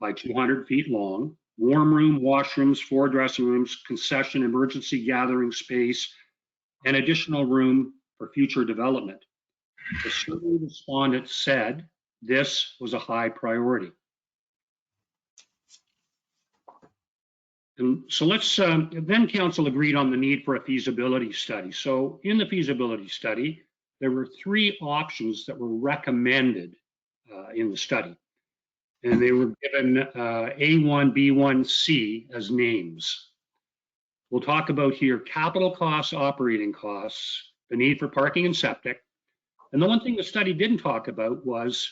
by 200 feet long, warm room, washrooms, 4 dressing rooms, concession, emergency gathering space, and additional room for future development. The survey respondents said This was a high priority. And so then council agreed on the need for a feasibility study. So in the feasibility study, there were 3 options that were recommended in the study. And they were given A1, B1, C as names. We'll talk about here capital costs, operating costs, the need for parking and septic. And the one thing the study didn't talk about was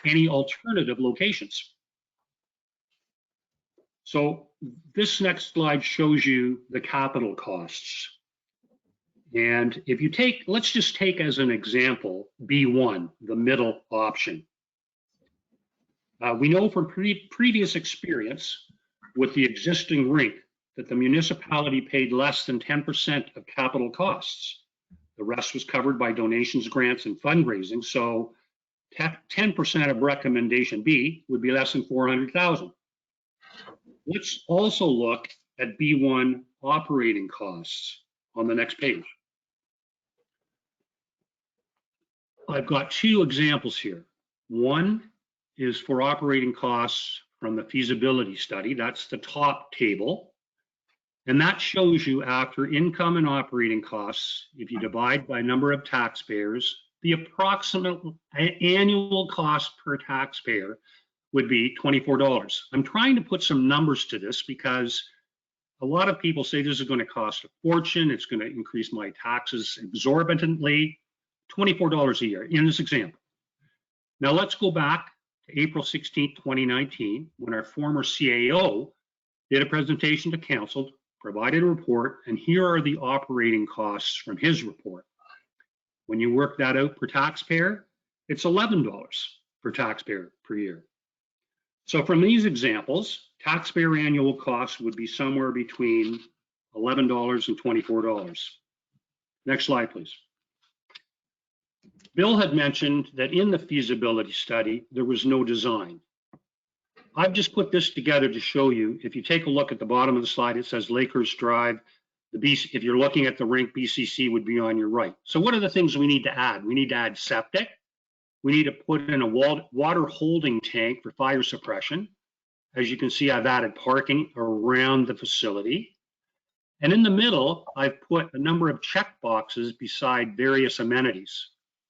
any alternative locations. So this next slide shows you the capital costs. And if you take, let's just take as an example, B1, the middle option. We know from previous experience with the existing rink that the municipality paid less than 10% of capital costs. The rest was covered by donations, grants, and fundraising. So 10% of recommendation B would be less than 400,000. Let's also look at B1 operating costs on the next page. I've got 2 examples here. One is for operating costs from the feasibility study. That's the top table. And that shows you after income and operating costs, if you divide by number of taxpayers, the approximate annual cost per taxpayer would be $24. I'm trying to put some numbers to this because a lot of people say this is going to cost a fortune. It's going to increase my taxes exorbitantly. $24 a year in this example. Now let's go back to April 16, 2019, when our former CAO did a presentation to council, provided a report, and here are the operating costs from his report. When you work that out per taxpayer, it's $11 per taxpayer per year. So from these examples, taxpayer annual costs would be somewhere between $11 and $24. Next slide, please. Bill had mentioned that in the feasibility study, there was no design. I've just put this together to show you. If you take a look at the bottom of the slide, it says Lakers Drive. If you're looking at the rink, BCC would be on your right. So what are the things we need to add? We need to add septic. We need to put in a water holding tank for fire suppression. As you can see, I've added parking around the facility. And in the middle, I've put a number of check boxes beside various amenities.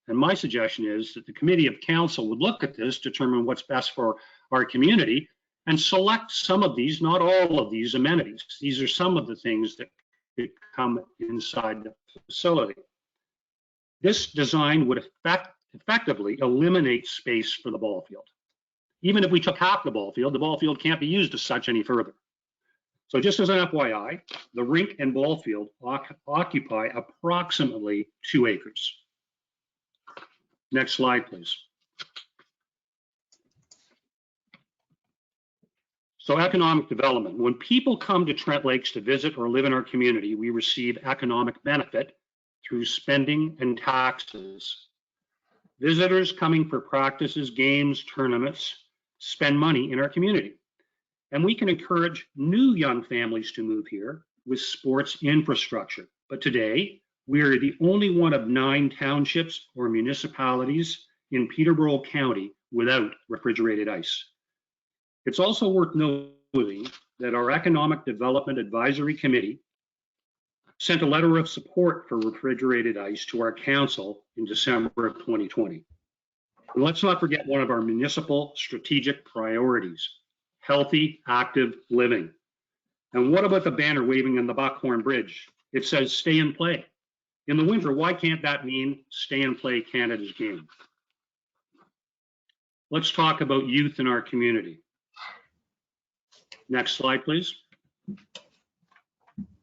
And my suggestion is that the committee of council would look at this, determine what's best for our community, and select some of these, not all of these amenities. These are some of the things that could come inside the facility. This design would effectively eliminate space for the ball field. Even if we took half the ball field can't be used as such any further. So just as an FYI, the rink and ball field occupy approximately 2 acres. Next slide, please. So economic development. When people come to Trent Lakes to visit or live in our community, we receive economic benefit through spending and taxes. Visitors coming for practices, games, tournaments, spend money in our community. And we can encourage new young families to move here with sports infrastructure. But today, we are the only one of 9 townships or municipalities in Peterborough County without refrigerated ice. It's also worth noting that our Economic Development Advisory Committee sent a letter of support for refrigerated ice to our council in December of 2020. And let's not forget one of our municipal strategic priorities, healthy, active living. And what about the banner waving on the Buckhorn Bridge? It says stay and play. In the winter, why can't that mean stay and play Canada's game? Let's talk about youth in our community. Next slide, please.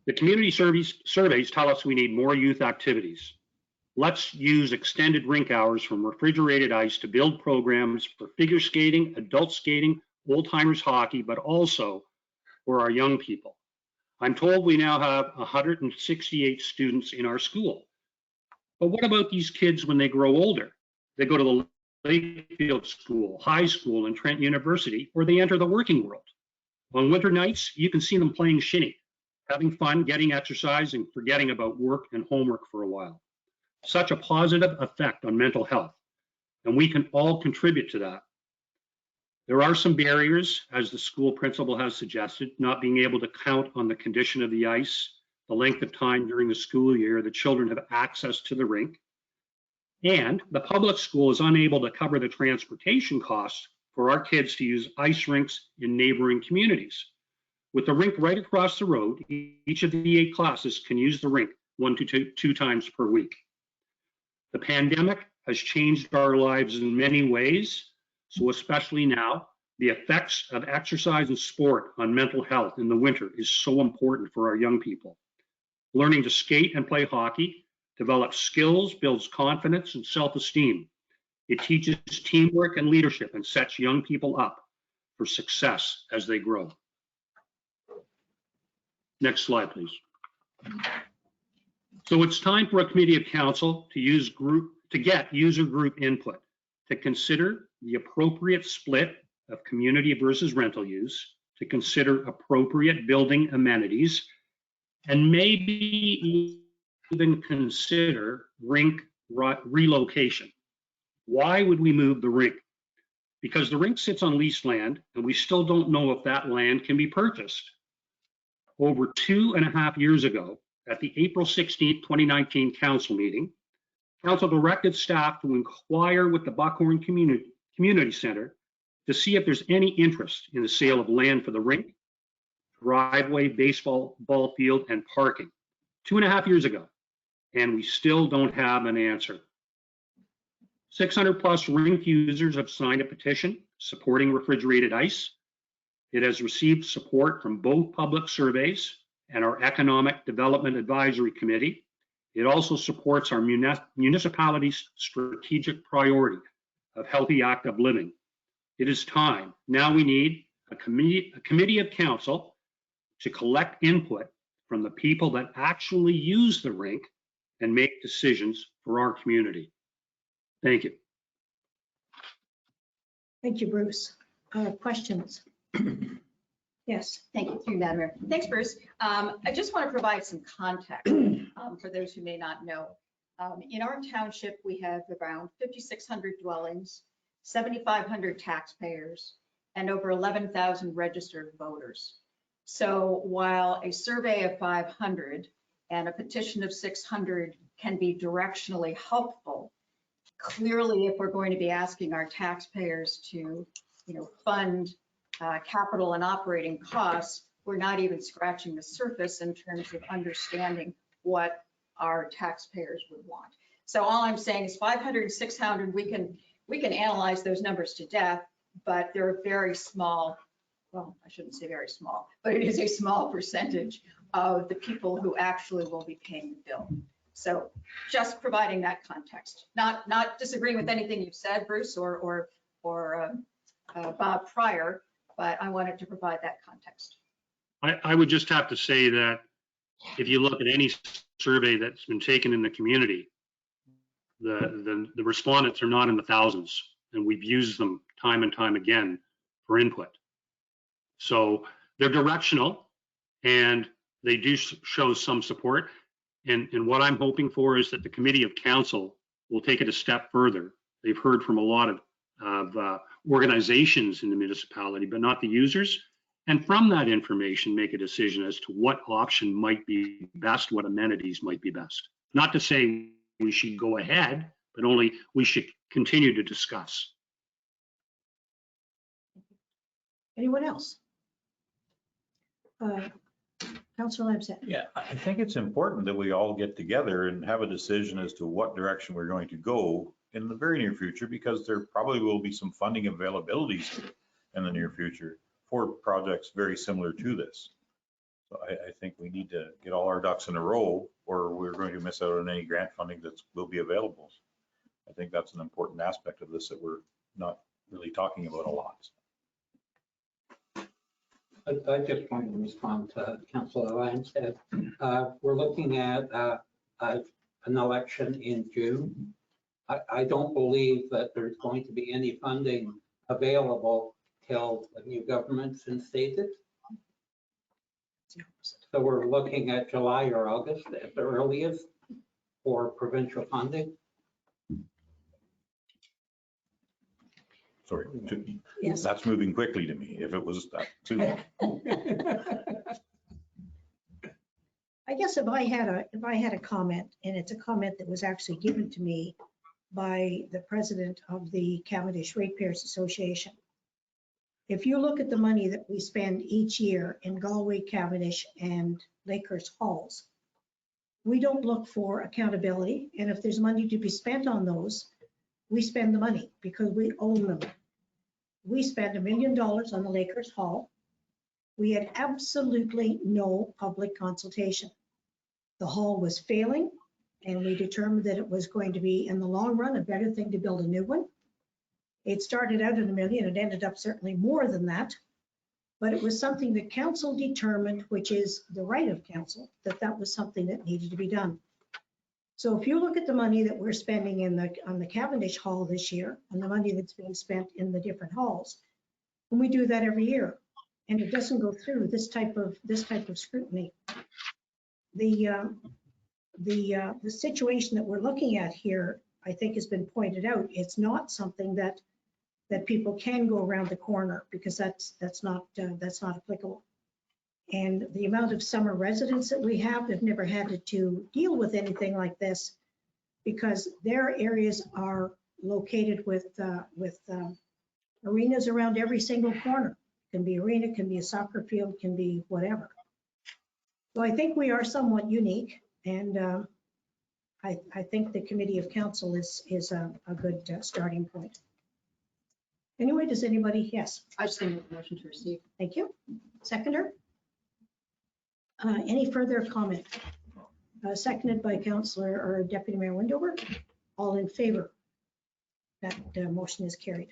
The community surveys tell us we need more youth activities. Let's use extended rink hours from refrigerated ice to build programs for figure skating, adult skating, old timers hockey, but also for our young people. I'm told we now have 168 students in our school. But what about these kids when they grow older? They go to the Lakefield School, high school, and Trent University, or they enter the working world. On winter nights, you can see them playing shinny, having fun, getting exercise, and forgetting about work and homework for a while. Such a positive effect on mental health. and we can all contribute to that. There are some barriers, as the school principal has suggested, not being able to count on the condition of the ice, the length of time during the school year the children have access to the rink, and the public school is unable to cover the transportation costs for our kids to use ice rinks in neighboring communities. With the rink right across the road, each of the 8 classes can use the rink 1 to 2 times per week. The pandemic has changed our lives in many ways, so especially now, the effects of exercise and sport on mental health in the winter is so important for our young people. Learning to skate and play hockey develops skills, builds confidence and self-esteem. It teaches teamwork and leadership and sets young people up for success as they grow. Next slide, please. So it's time for a committee of council to get user group input, to consider the appropriate split of community versus rental use, to consider appropriate building amenities, and maybe even consider rink relocation. Why would we move the rink? Because the rink sits on leased land and we still don't know if that land can be purchased. Over 2.5 years ago, at the April 16, 2019 council meeting, council directed staff to inquire with the Buckhorn Community Center to see if there's any interest in the sale of land for the rink, driveway, baseball ball field, and parking. 2.5 years ago, and we still don't have an answer. 600 plus rink users have signed a petition supporting refrigerated ice. It has received support from both public surveys and our Economic Development Advisory Committee. It also supports our municipality's strategic priority of healthy, active living. It is time. Now we need a committee of council to collect input from the people that actually use the rink and make decisions for our community. Thank you. Thank you, Bruce. Questions? Yes. Thank you, through Madam Mayor. Thanks, Bruce. I just want to provide some context for those who may not know. In our township, we have around 5,600 dwellings, 7,500 taxpayers, and over 11,000 registered voters. So while a survey of 500 and a petition of 600 can be directionally helpful, clearly, if we're going to be asking our taxpayers to, fund capital and operating costs, we're not even scratching the surface in terms of understanding what our taxpayers would want. So all I'm saying is 500, 600, we can analyze those numbers to death, but they're very small. Well, I shouldn't say very small, but it is a small percentage of the people who actually will be paying the bill. So just providing that context, not disagreeing with anything you've said, Bruce, or Bob prior, but I wanted to provide that context. I would just have to say that if you look at any survey that's been taken in the community, the respondents are not in the thousands, and we've used them time and time again for input. So they're directional and they do show some support. And what I'm hoping for is that the committee of council will take it a step further. They've heard from a lot of organizations in the municipality, but not the users. And from that information, make a decision as to what option might be best, what amenities might be best. Not to say we should go ahead, but only we should continue to discuss. Anyone else? Councilor Lamsett. Yeah, I think it's important that we all get together and have a decision as to what direction we're going to go in the very near future, because there probably will be some funding availabilities in the near future for projects very similar to this. So I think we need to get all our ducks in a row, or we're going to miss out on any grant funding that will be available. I think that's an important aspect of this that we're not really talking about a lot. I just want to respond to Councilor Lamsett. We're looking at an election in June. I don't believe that there's going to be any funding available till the new government's instated. So we're looking at July or August at the earliest for provincial funding. sorry. Yes. That's moving quickly to me, if it was that soon. I guess if I had a comment, and it's a comment that was actually given to me by the president of the Cavendish Ratepayers Association. If you look at the money that we spend each year in Galway, Cavendish, and Lakehurst Halls, we don't look for accountability. And if there's money to be spent on those, we spend the money because we own them. We spent $1 million on the Lakehurst Hall. We had absolutely no public consultation. The hall was failing, and we determined that it was going to be, in the long run, a better thing to build a new one. It started out at $1 million. It ended up certainly more than that. But it was something that council determined, which is the right of council, that that was something that needed to be done. So if you look at the money that we're spending on the Cavendish Hall this year, and the money that's being spent in the different halls, and we do that every year, and it doesn't go through this type of scrutiny. The situation that we're looking at here, I think, has been pointed out. It's not something that people can go around the corner, because that's not applicable. And the amount of summer residents that we have never had to deal with anything like this, because their areas are located with arenas around every single corner. It can be arena, can be a soccer field, can be whatever. So I think we are somewhat unique, and I think the Committee of Council is a good starting point. Anyway, does anybody? Yes. I just think a motion to receive. Thank you. Seconder? Any further comment? Seconded by Councillor or Deputy Mayor Windover. All in favor? That motion is carried.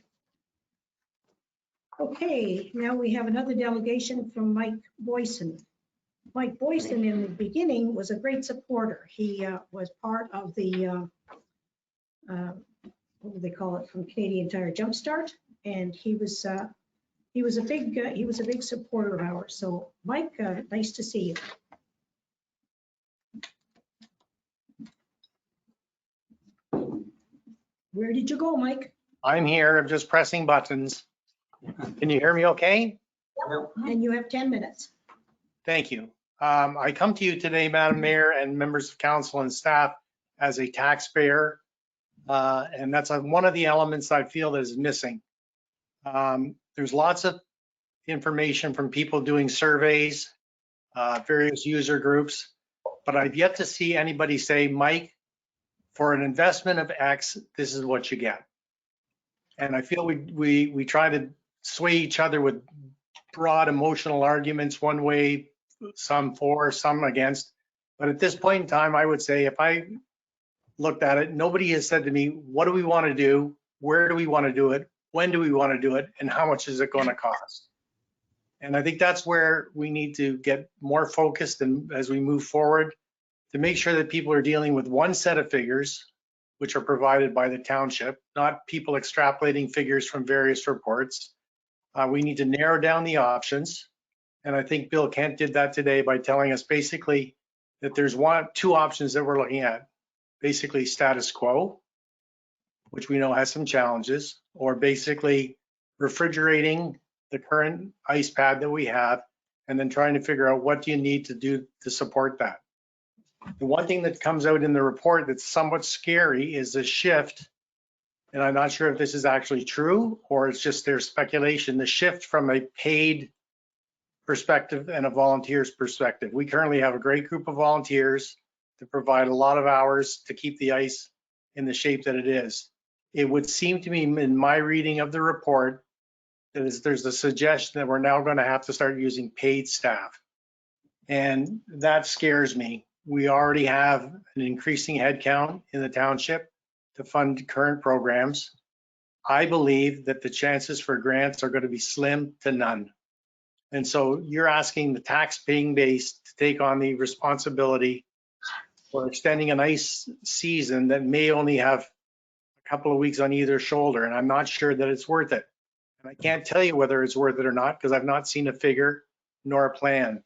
Okay, now we have another delegation from Mike Boyson. Mike Boyson in the beginning was a great supporter. He was part of the, what do they call it, from Canadian Tire Jumpstart, and he was a big supporter of ours. So Mike, nice to see you. Where did you go, Mike? I'm here. I'm just pressing buttons. Can you hear me okay? And you have 10 minutes. Thank you. I come to you today, Madam Mayor and members of council and staff, as a taxpayer. And that's one of the elements I feel that is missing. There's lots of information from people doing surveys, various user groups, but I've yet to see anybody say, Mike, for an investment of X, this is what you get. And I feel we try to sway each other with broad emotional arguments, one way, some for, some against. But at this point in time, I would say, if I looked at it, nobody has said to me, what do we want to do? Where do we want to do it? When do we want to do it? And how much is it going to cost? And I think that's where we need to get more focused, and as we move forward, to make sure that people are dealing with one set of figures, which are provided by the township, not people extrapolating figures from various reports. We need to narrow down the options. And I think Bill Kent did that today by telling us basically that there's two options that we're looking at. Basically status quo, which we know has some challenges, or basically refrigerating the current ice pad that we have, and then trying to figure out what do you need to do to support that. The one thing that comes out in the report that's somewhat scary is the shift, and I'm not sure if this is actually true or it's just their speculation, the shift from a paid perspective and a volunteer's perspective. We currently have a great group of volunteers to provide a lot of hours to keep the ice in the shape that it is. It would seem to me in my reading of the report that there's a suggestion that we're now going to have to start using paid staff. And that scares me. We already have an increasing headcount in the township to fund current programs. I believe that the chances for grants are going to be slim to none. And so you're asking the tax-paying base to take on the responsibility for extending an ice season that may only have a couple of weeks on either shoulder, and I'm not sure that it's worth it. And I can't tell you whether it's worth it or not, because I've not seen a figure nor a plan.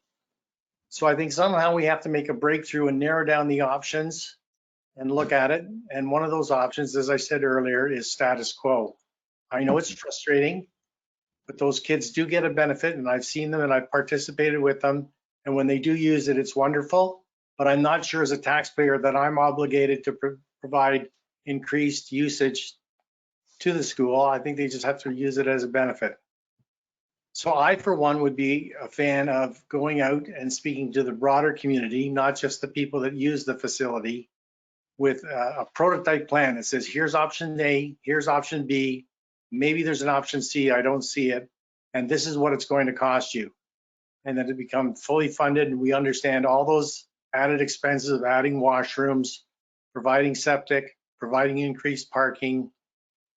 So I think somehow we have to make a breakthrough and narrow down the options and look at it. And one of those options, as I said earlier, is status quo. I know it's frustrating, but those kids do get a benefit, and I've seen them and I've participated with them. And when they do use it, it's wonderful. But I'm not sure as a taxpayer that I'm obligated to provide increased usage to the school. I think they just have to use it as a benefit. So I, for one, would be a fan of going out and speaking to the broader community, not just the people that use the facility, with a prototype plan that says, here's option A, here's option B, maybe there's an option C, I don't see it, and this is what it's going to cost you. And then to become fully funded, and we understand all those added expenses of adding washrooms, providing septic, providing increased parking,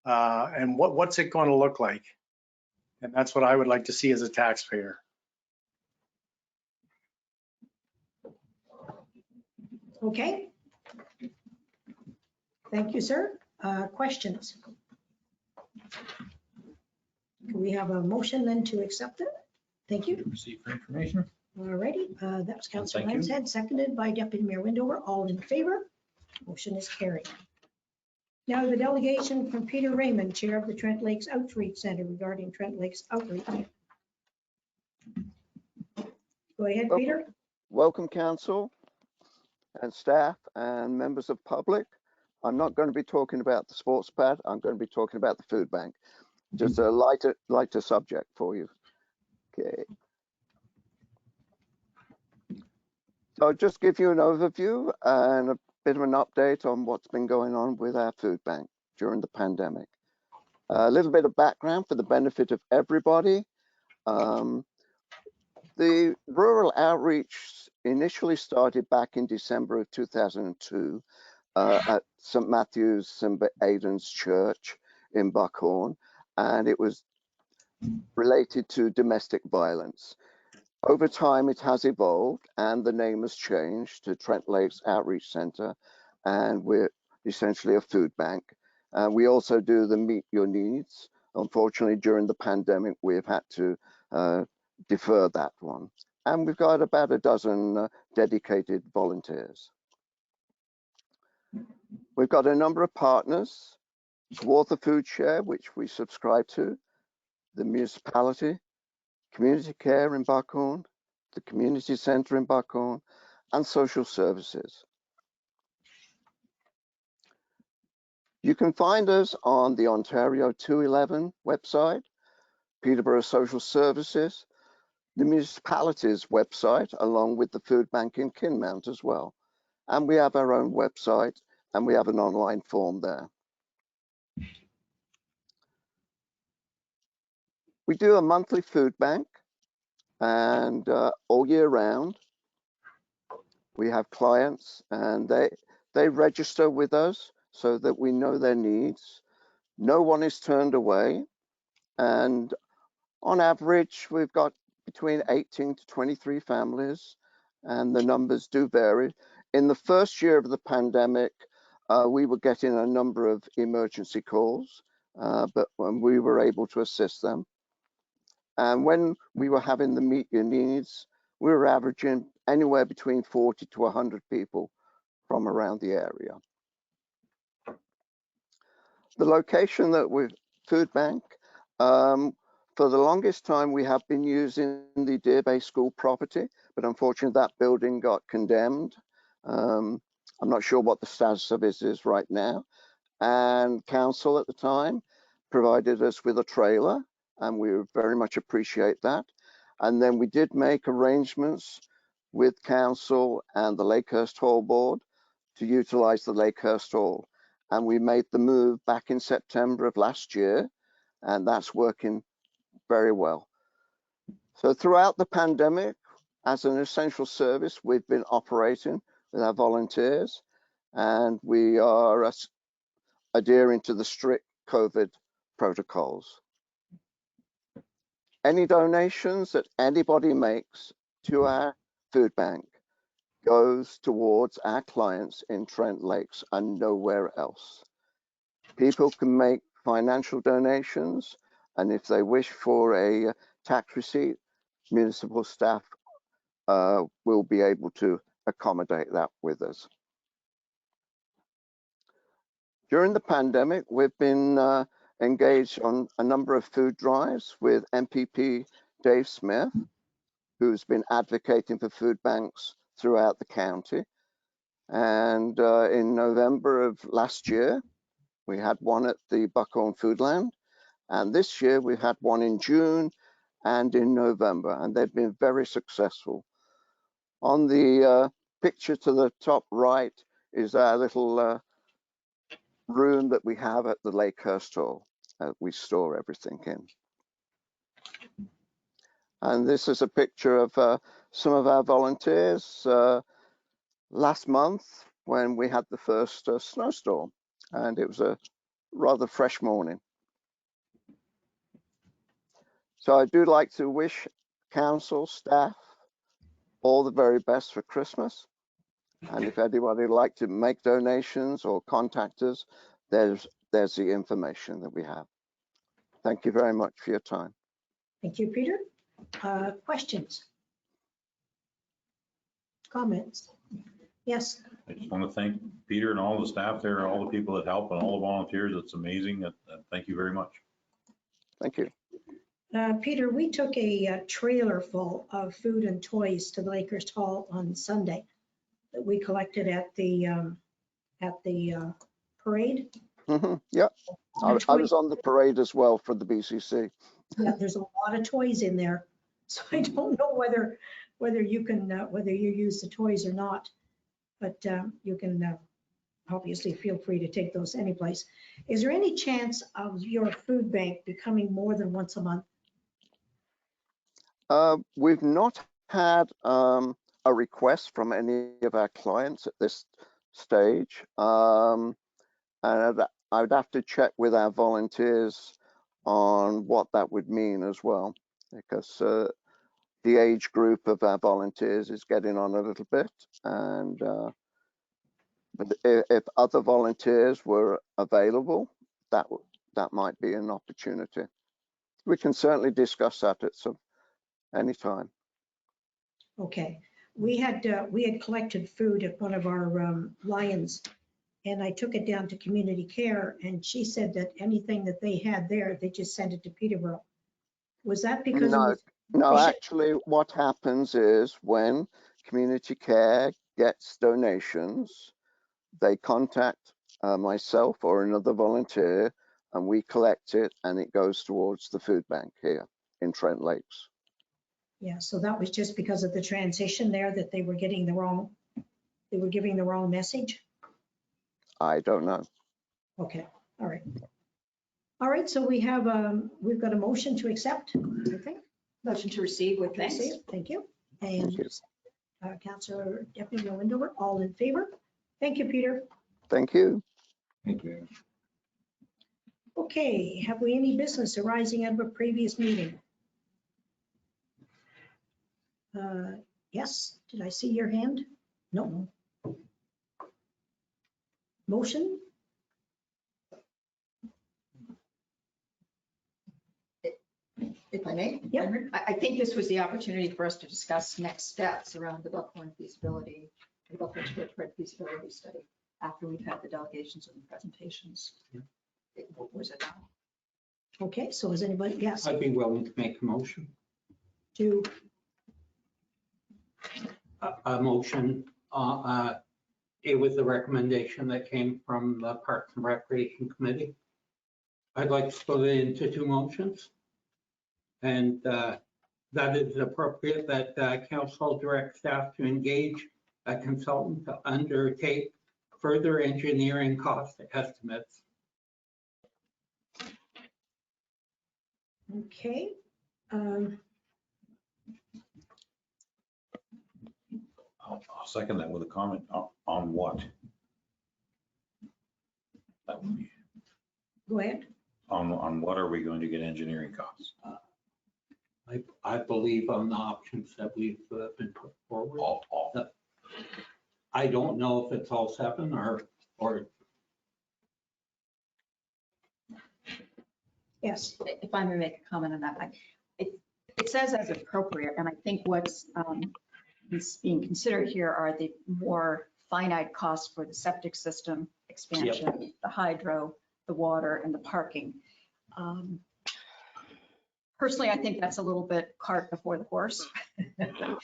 and what's it going to look like? And that's what I would like to see as a taxpayer. Okay. Thank you, sir. Questions? Can we have a motion then to accept it? Thank you. Receive for information. All righty. That was Councillor Thank you. Lanshead, seconded by Deputy Mayor Windover. All in favor? Motion is carried. Now the delegation from Peter Raymond, Chair of the Trent Lakes Outreach Center, regarding Trent Lakes Outreach. Go ahead, Peter. Welcome, council and staff and members of public. I'm not going to be talking about the sports pad. I'm going to be talking about the food bank. Just a lighter subject for you. Okay. So I'll just give you an overview and a bit of an update on what's been going on with our food bank during the pandemic. A little bit of background for the benefit of everybody. The rural outreach initially started back in December of 2002 at St. Matthew's St. Aidan's Church in Buckhorn, and it was related to domestic violence. Over time, it has evolved, and the name has changed to Trent Lakes Outreach Center, and we're essentially a food bank. We also do the Meet Your Needs. Unfortunately, during the pandemic, we've had to defer that one. And we've got about a dozen dedicated volunteers. We've got a number of partners: Water Food Share, which we subscribe to, the Municipality, Community Care in Buckhorn, the Community Centre in Buckhorn, and Social Services. You can find us on the Ontario 211 website, Peterborough Social Services, the municipality's website, along with the food bank in Kinmount as well. And we have our own website, and we have an online form there. We do a monthly food bank, and all year round, we have clients, and they register with us so that we know their needs. No one is turned away, and on average, we've got between 18 to 23 families, and the numbers do vary. In the first year of the pandemic, we were getting a number of emergency calls, but when we were able to assist them. And when we were having the Meet Your Needs, we were averaging anywhere between 40 to 100 people from around the area. The location that we food bank, for the longest time, we have been using the Deer Bay School property, but unfortunately that building got condemned. I'm not sure what the status of it is right now. And council at the time provided us with a trailer, and we very much appreciate that. And then we did make arrangements with council and the Lakehurst Hall Board to utilize the Lakehurst Hall. And we made the move back in September of last year, and that's working very well. So throughout the pandemic, as an essential service, we've been operating with our volunteers, and we are adhering to the strict COVID protocols. Any donations that anybody makes to our food bank goes towards our clients in Trent Lakes and nowhere else. People can make financial donations, and if they wish for a tax receipt, municipal staff will be able to accommodate that with us. During the pandemic, we've been engaged on a number of food drives with MPP Dave Smith, who's been advocating for food banks throughout the county. And in November of last year, we had one at the Buckhorn Foodland. And this year we had one in June and in November, and they've been very successful. On the picture to the top right is our little room that we have at the Lakehurst Hall. We store everything in. And this is a picture of some of our volunteers last month when we had the first snowstorm, and it was a rather fresh morning. So I do like to wish council staff all the very best for Christmas. And if anybody would like to make donations or contact us, there's the information that we have. Thank you very much for your time. Thank you, Peter. Questions? Comments? Yes. I just want to thank Peter and all the staff there, all the people that help and all the volunteers. It's amazing. Thank you very much. Thank you. Peter, we took a trailer full of food and toys to the Lakehurst Hall on Sunday that we collected at the parade. Yep. I was on the parade as well for the BCC. Yeah, there's a lot of toys in there, so I don't know whether you can whether you use the toys or not, but you can obviously feel free to take those anyplace. Is there any chance of your food bank becoming more than once a month? We've not had a request from any of our clients at this stage. And I would have to check with our volunteers on what that would mean as well, because the age group of our volunteers is getting on a little bit. And but if other volunteers were available, that might be an opportunity. We can certainly discuss that at any time. Okay, we had collected food at one of our Lions, and I took it down to community care, and she said that anything that they had there, they just sent it to Peterborough. Was that because? No, actually what happens is when community care gets donations, they contact myself or another volunteer, and we collect it, and it goes towards the food bank here in Trent Lakes. Yeah, so that was just because of the transition there that they were getting the wrong, they were giving the wrong message? I don't know. Okay, all right. All right, so we've got a motion to accept, I think. Motion to receive with thanks. Thank you. And Councillor Deputy Windover, all in favor? Thank you, Peter. Thank you. Thank you. Okay, have we any business arising out of a previous meeting? Yes, did I see your hand? No. Motion? If I may? Yeah. I think this was the opportunity for us to discuss next steps around the Buckhorn feasibility, the Buckhorn Square feasibility study after we've had the delegations and the presentations. What was it? Okay, so is anybody, yes, I'd be willing to make a motion. to, A motion, it was a recommendation that came from the Parks and Recreation Committee. I'd like to split it into two motions. And that is appropriate that council direct staff to engage a consultant to undertake further engineering cost estimates. okay. I'll second that with a comment on what? That would be, Go ahead. on what are we going to get engineering costs? I believe on the options that we've been put forward. All. I don't know if it's all seven or. Yes. If I may make a comment on that, it says as appropriate, and I think what's being considered here are the more finite costs for the septic system expansion, the hydro, the water, and the parking. Personally, I think that's a little bit cart before the horse. I'm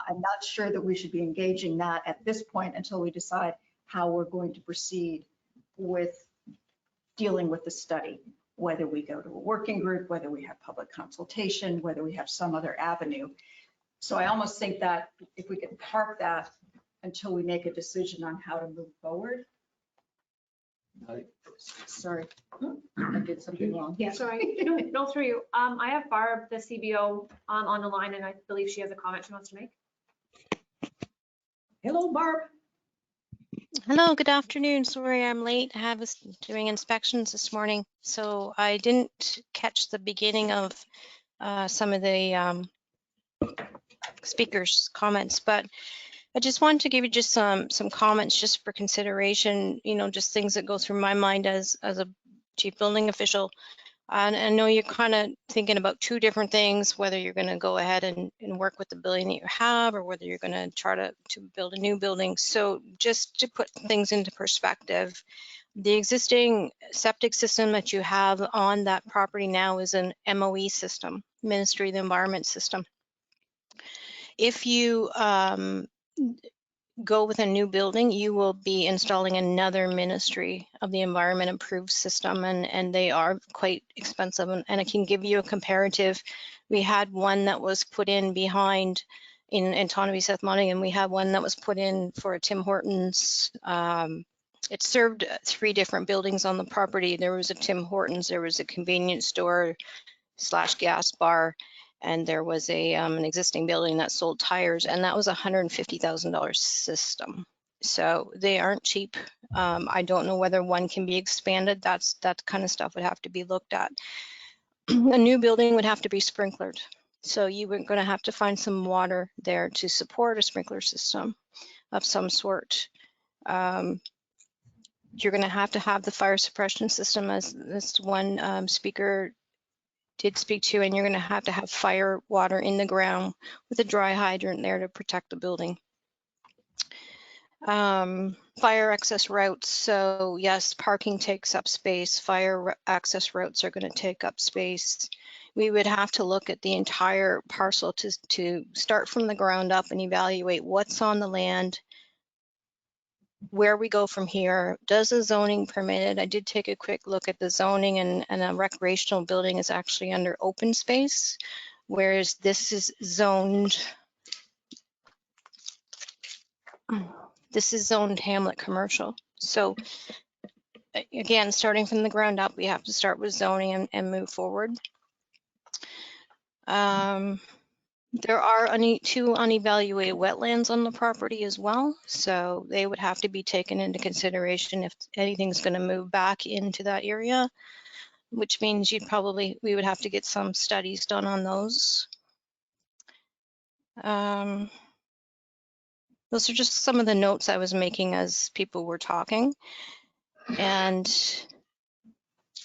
not sure that we should be engaging that at this point until we decide how we're going to proceed with dealing with the study, whether we go to a working group, whether we have public consultation, whether we have some other avenue. So I almost think that if we can park that until we make a decision on how to move forward. Sorry, I did something wrong. Yeah. Sorry, no, through you. I have Barb, the CBO, on the line, and I believe she has a comment she wants to make. Hello, Barb. Hello, good afternoon. Sorry I'm late. I was doing inspections this morning, so I didn't catch the beginning of some of the speakers' comments, but I just wanted to give you just some comments just for consideration, you know, just things that go through my mind as a chief building official. And I know you're kind of thinking about two different things, whether you're going to go ahead and work with the building that you have, or whether you're going to try to build a new building. So just to put things into perspective, the existing septic system that you have on that property now is an MOE system, Ministry of the Environment system. If you go with a new building, you will be installing another Ministry of the Environment approved system, and they are quite expensive. And I can give you a comparative. We had one that was put in behind in Tonawee, South Monaghan, and we had one that was put in for a Tim Hortons. It served 3 different buildings on the property. There was a Tim Hortons, there was a convenience store / gas bar, and there was an existing building that sold tires, and that was a $150,000 system. So they aren't cheap. I don't know whether one can be expanded. That kind of stuff would have to be looked at. A new building would have to be sprinklered. So you were going to have to find some water there to support a sprinkler system of some sort. You're going to have the fire suppression system, as this one speaker did speak to, and you're going to have fire water in the ground with a dry hydrant there to protect the building. Fire access routes. So yes, parking takes up space. Fire access routes are going to take up space. We would have to look at the entire parcel to start from the ground up and evaluate what's on the land, where we go from here. Does the zoning permit it? I did take a quick look at the zoning, and a recreational building is actually under open space, whereas this is zoned Hamlet commercial. So again, starting from the ground up, we have to start with zoning and move forward. There are 2 unevaluated wetlands on the property as well, so they would have to be taken into consideration if anything's going to move back into that area, which means we would have to get some studies done on those. Those are just some of the notes I was making as people were talking. And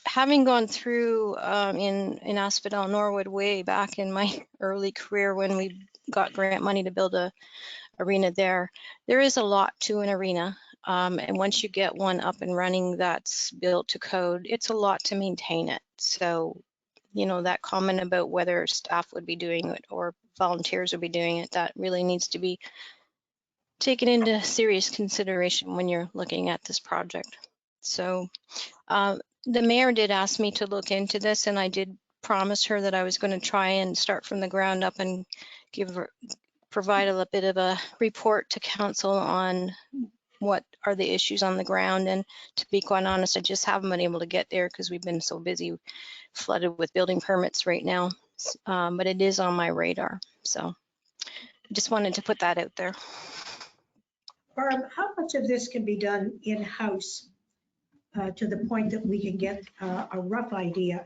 having gone through in Asphodel, Norwood, way back in my early career when we got grant money to build a arena there is a lot to an arena. And once you get one up and running that's built to code, it's a lot to maintain it. So, you know, that comment about whether staff would be doing it or volunteers would be doing it, that really needs to be taken into serious consideration when you're looking at this project. So the mayor did ask me to look into this, and I did promise her that I was going to try and start from the ground up and provide a bit of a report to council on what are the issues on the ground. And to be quite honest, I just haven't been able to get there because we've been so busy, flooded with building permits right now. But it is on my radar. So I just wanted to put that out there. Barb, how much of this can be done in-house to the point that we can get a rough idea?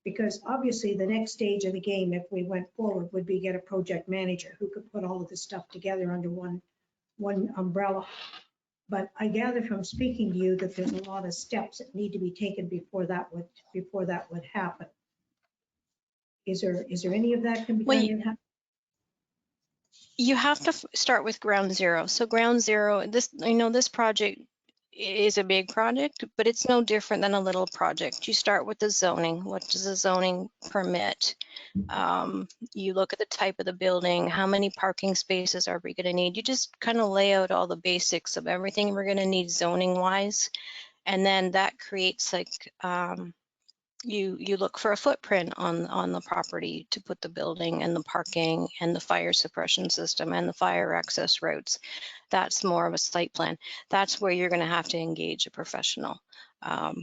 Because obviously the next stage of the game, if we went forward, would be get a project manager who could put all of this stuff together under one umbrella. But I gather from speaking to you that there's a lot of steps that need to be taken before that would happen. Is there any of that can be done in-house? You have to start with ground zero. So ground zero, this project is a big project, but it's no different than a little project. You start with the zoning. What does the zoning permit? You look at the type of the building, how many parking spaces are we gonna need? You just kind of lay out all the basics of everything we're gonna need zoning wise. And then that creates like, you look for a footprint on the property to put the building and the parking and the fire suppression system and the fire access routes. That's more of a site plan. That's where you're going to have to engage a professional at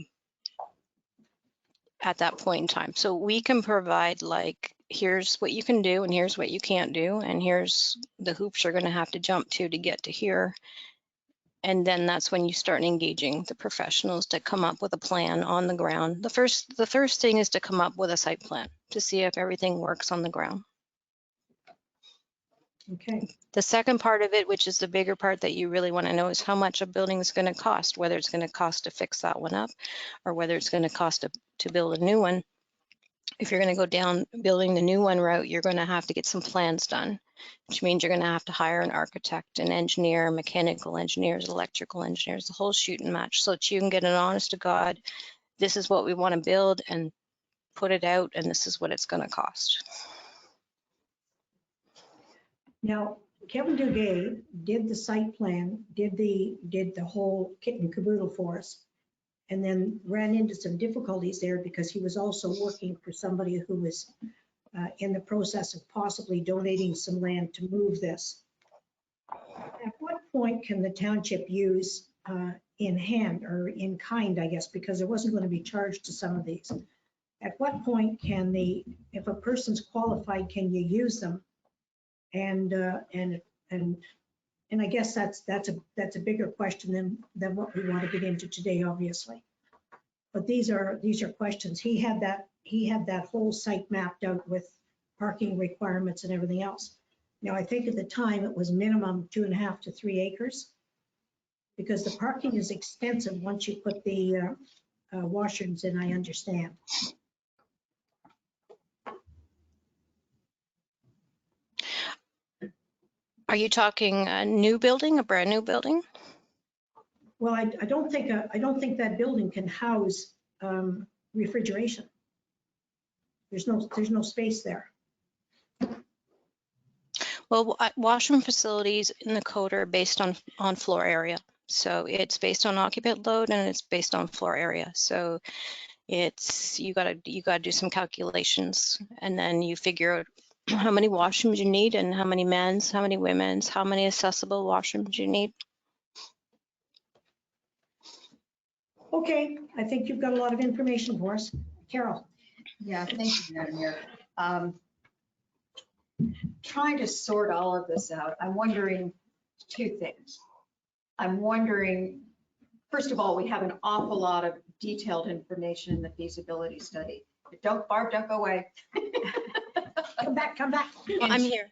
that point in time. So we can provide like, here's what you can do and here's what you can't do, and here's the hoops you're going to have to jump to get to here. And then that's when you start engaging the professionals to come up with a plan on the ground. The first thing is to come up with a site plan to see if everything works on the ground. Okay. The second part of it, which is the bigger part that you really want to know, is how much a building is going to cost, whether it's going to cost to fix that one up or whether it's going to cost to build a new one. If you're going to go down building the new one route, you're going to have to get some plans done, which means you're going to have to hire an architect, an engineer, mechanical engineers, electrical engineers, the whole shoot and match, so that you can get an honest to God, this is what we want to build and put it out, and this is what it's going to cost. Now, Kevin Duguay did the site plan, did the whole kit and caboodle for us, and then ran into some difficulties there because he was also working for somebody who was in the process of possibly donating some land to move this. At what point can the township use in hand or in kind, I guess, because it wasn't going to be charged to some of these? At what point can if a person's qualified, can you use them? And I guess that's a bigger question than what we want to get into today, obviously. But these are questions. He had that whole site mapped out with parking requirements and everything else. Now, I think at the time it was minimum 2.5 to 3 acres, because the parking is extensive once you put the washrooms in, I understand. Are you talking a new building, a brand new building? Well, I don't think that building can house refrigeration. There's no space there. Well, washroom facilities in the code are based on floor area. So it's based on occupant load and it's based on floor area. So it's, you gotta do some calculations, and then you figure out how many washrooms you need and how many men's, how many women's, how many accessible washrooms you need. Okay, I think you've got a lot of information for us. Carol. Yeah, thank you, Madam Mayor. Trying to sort all of this out, I'm wondering two things. I'm wondering, first of all, we have an awful lot of detailed information in the feasibility study. But Barb, don't go away. Come back. I'm here.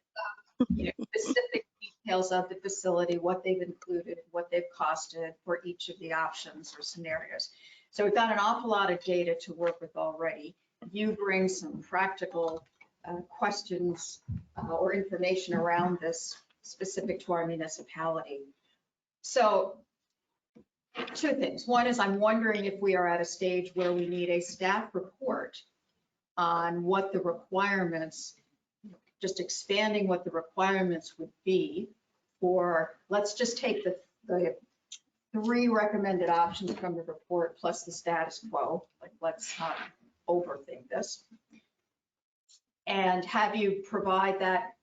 Specific details of the facility, what they've included, what they've costed for each of the options or scenarios. So we've got an awful lot of data to work with already. You bring some practical questions or information around this specific to our municipality. So two things. One is I'm wondering if we are at a stage where we need a staff report on what the requirements, just expanding what the requirements would be for, let's just take the 3 recommended options from the report plus the status quo. Like, let's not overthink this. And have you provide that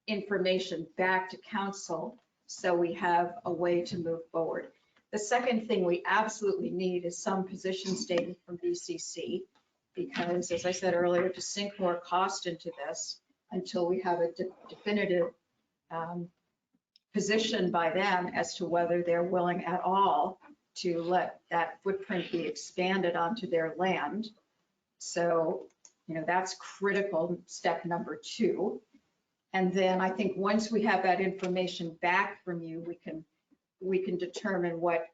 information back to council so we have a way to move forward. The second thing we absolutely need is some position statement from BCC, because as I said earlier, to sink more cost into this until we have a definitive position by them as to whether they're willing at all to let that footprint be expanded onto their land. So, you know, that's critical, step number 2. And then I think once we have that information back from you, we can determine what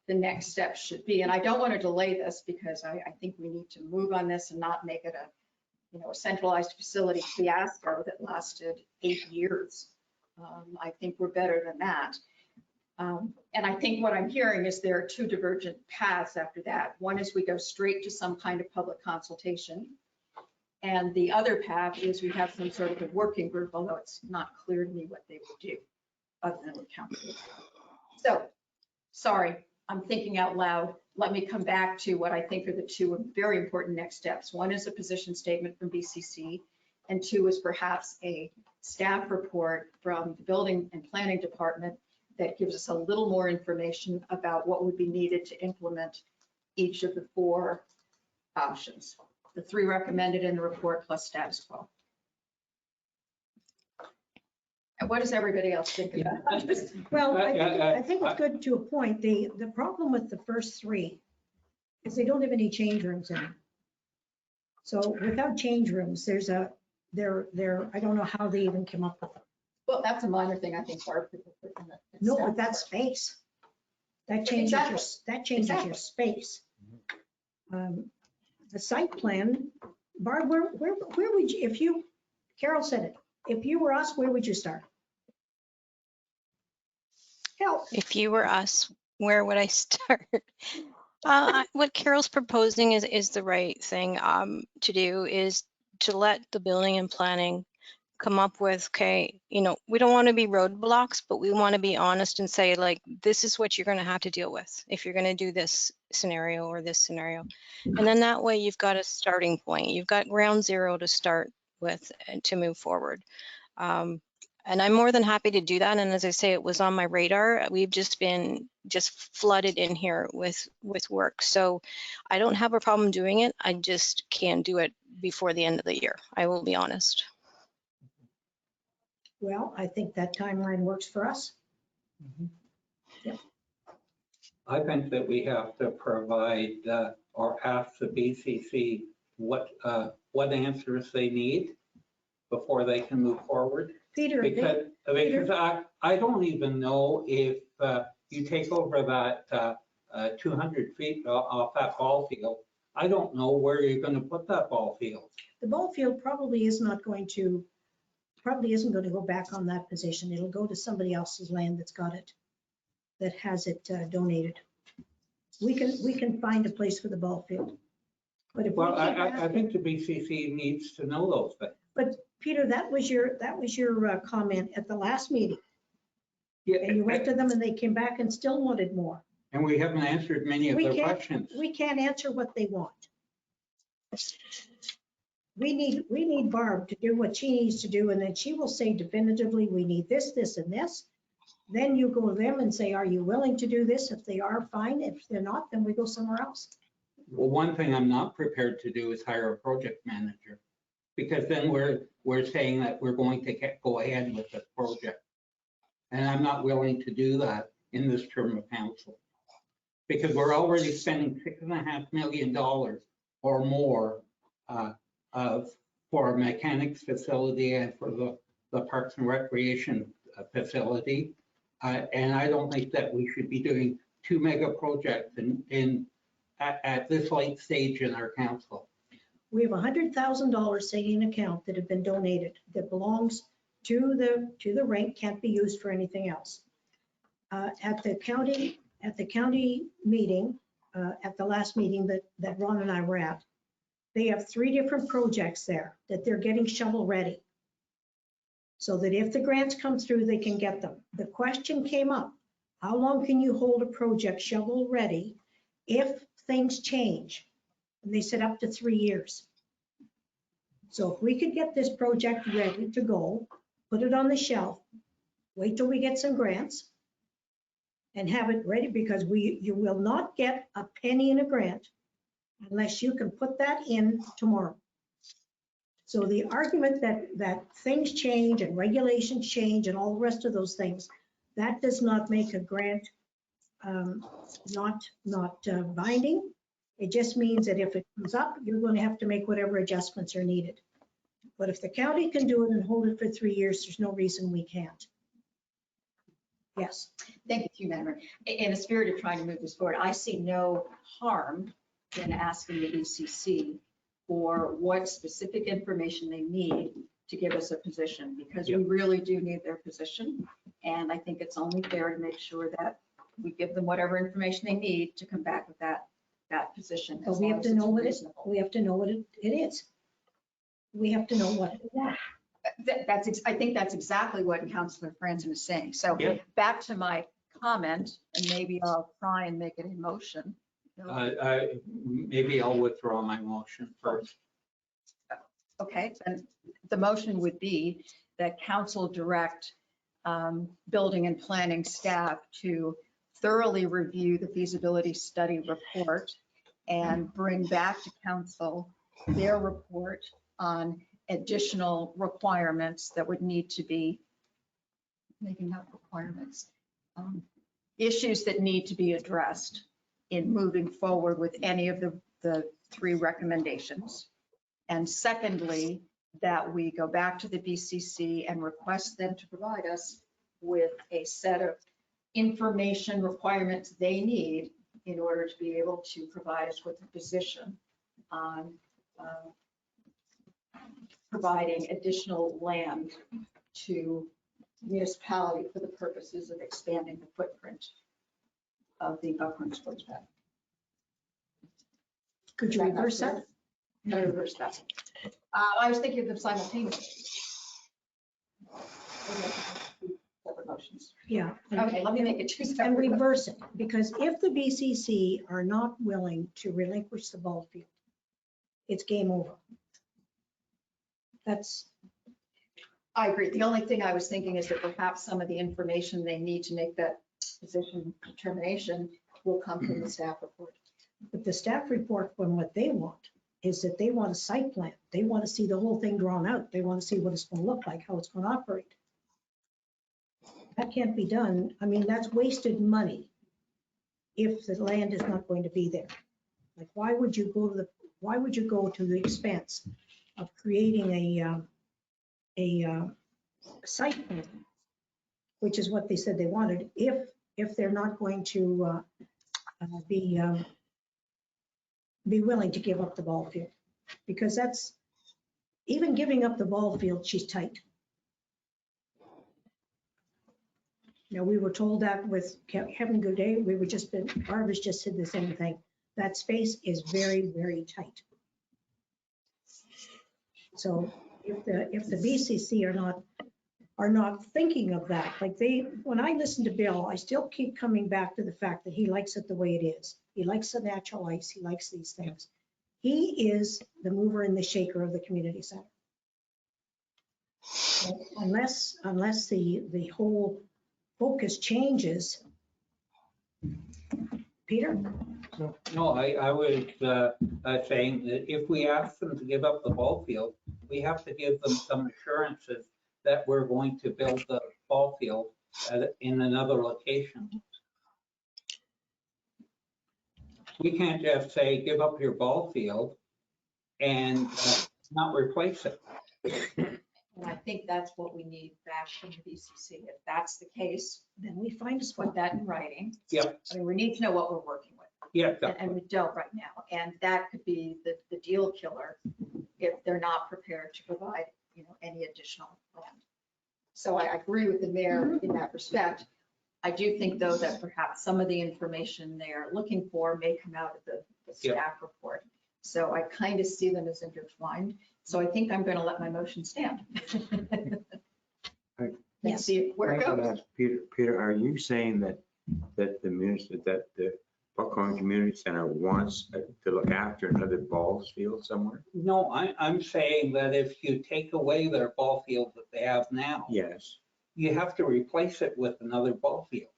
the next steps should be. And I don't want to delay this because I think we need to move on this and not make it a centralized facility fiasco that lasted 8 years. I think we're better than that. And I think what I'm hearing is there are two divergent paths after that. One is we go straight to some kind of public consultation. And the other path is we have some sort of a working group, although it's not clear to me what they would do other than what council would do. So, sorry, I'm thinking out loud. Let me come back to what I think are the two very important next steps. One is a position statement from BCC, and two is perhaps a staff report from the Building and Planning Department that gives us a little more information about what would be needed to implement each of the four options. The three recommended in the report plus status quo. And what does everybody else think about this? Well, I think it's good to a point. The problem with the first three is they don't have any change rooms in them. So without change rooms, I don't know how they even came up with them. Well, that's a minor thing, I think, Barb. Could put in the No, staff but that's space. That changes your, that changes your Exactly. space. The site plan, Barb, where would you, if you, Carol said it, if you were us, where would you start? Help. If you were us, where would I start? What Carol's proposing is the right thing to do, is to let the building and planning come up with, okay, we don't want to be roadblocks, but we want to be honest and say, like, this is what you're going to have to deal with if you're going to do this scenario or this scenario. And then that way you've got a starting point. You've got ground zero to start with and to move forward. And I'm more than happy to do that. And as I say, it was on my radar. We've just been flooded in here with work. So I don't have a problem doing it. I just can't do it before the end of the year. I will be honest. Well, I think that timeline works for us. Yep. I think that we have to provide or ask the BCC what answers they need before they can move forward. Peter, Because I don't even know if you take over that 200 feet off that ball field, I don't know where you're going to put that ball field. the ball field probably isn't going to go back on that position. It'll go to somebody else's land that's got it, that has it donated. We can find a place for the ball field. But if Well, we keep I asking- think the BCC needs to know those things. But Peter, that was your comment at the last meeting. And you went to them and they came back and still wanted more. And we haven't answered many of their questions. We can't answer what they want. We need Barb to do what she needs to do, and then she will say definitively, we need this, this, and this. Then you go to them and say, are you willing to do this? If they are, fine. If they're not, then we go somewhere else. Well, one thing I'm not prepared to do is hire a project manager, because then we're saying that we're going to go ahead with the project. And I'm not willing to do that in this term of council, because we're already spending $6.5 million or more for a mechanics facility and for the Parks and Recreation facility. And I don't think that we should be doing two mega projects at this late stage in our council. We have $100,000 sitting in an account that have been donated, that belongs to the rink, can't be used for anything else. At the county meeting, at the last meeting that Ron and I were at, they have 3 different projects there that they're getting shovel ready, so that if the grants come through, they can get them. The question came up, how long can you hold a project shovel ready if things change? And they said up to 3 years. So if we could get this project ready to go, put it on the shelf, wait till we get some grants and have it ready, because you will not get a penny in a grant unless you can put that in tomorrow. So the argument that things change and regulations change and all the rest of those things, that does not make a grant not binding. It just means that if it comes up, you're going to have to make whatever adjustments are needed. But if the county can do it and hold it for 3 years, there's no reason we can't. Yes. Thank you, Madam Mayor. In the spirit of trying to move this forward, I see no harm in asking the BCC for what specific information they need to give us a position, because we really do need their position. And I think it's only fair to make sure that we give them whatever information they need to come back with that position. But as we long have as to it's know what it, reasonable. we have to know what it is. We have to know what it is. I think that's exactly what Councilor Franzen is saying. So Yeah. back to my comment, and maybe I'll try and make it a motion. Maybe I'll withdraw my motion first. Okay, then the motion would be that council direct building and planning staff to thoroughly review the feasibility study report and bring back to council their report on additional requirements that would need to be, maybe not requirements, issues that need to be addressed in moving forward with any of the three recommendations. And secondly, that we go back to the BCC and request them to provide us with a set of information requirements they need in order to be able to provide us with a position on providing additional land to municipality for the purposes of expanding the footprint of the Buckhorn Sports Pad. Could you reverse that? No, reverse that. I was thinking of them simultaneously. Separate motions. Yeah. Okay, let me make it two And separate. reverse it, because if the BCC are not willing to relinquish the ball field, it's game over. That's, I agree. The only thing I was thinking is that perhaps some of the information they need to make that position determination will come from the staff report. but the staff report from what they want is that they want a site plan. They want to see the whole thing drawn out. They want to see what it's going to look like, how it's going to operate. That can't be done. I mean, that's wasted money if the land is not going to be there. Like, why would you go to the expense of creating a site plan, which is what they said they wanted, if they're not going to be willing to give up the ball field? Because that's, even giving up the ball field, she's tight. You know, we were told that with Kevin Goudet, Barbara's just said the same thing. That space is very, very tight. So if the BCC are not thinking of that, like when I listen to Bill, I still keep coming back to the fact that he likes it the way it is. He likes the natural ice. He likes these things. He is the mover and the shaker of the community center. So unless the whole focus changes. Peter? No, I was saying that if we ask them to give up the ball field, we have to give them some assurances that we're going to build the ball field in another location. We can't just say, give up your ball field and not replace it. And I think that's what we need back from the BCC. If that's the case, Then we find a put spot. that in writing. Yep. I mean, we need to know what we're working with. Yeah. And we don't right now. And that could be the deal killer if they're not prepared to provide, any additional land. So I agree with the mayor in that respect. I do think, though, that perhaps some of the information they're looking for may come out of the staff report. So I kind of see them as intertwined. So I think I'm going to let my motion stand. And see where it goes. Peter, are you saying that the Buckhorn Community Center wants to look after another ball field somewhere? No, I'm saying that if you take away their ball field that they have now, Yes. you have to replace it with another ball field.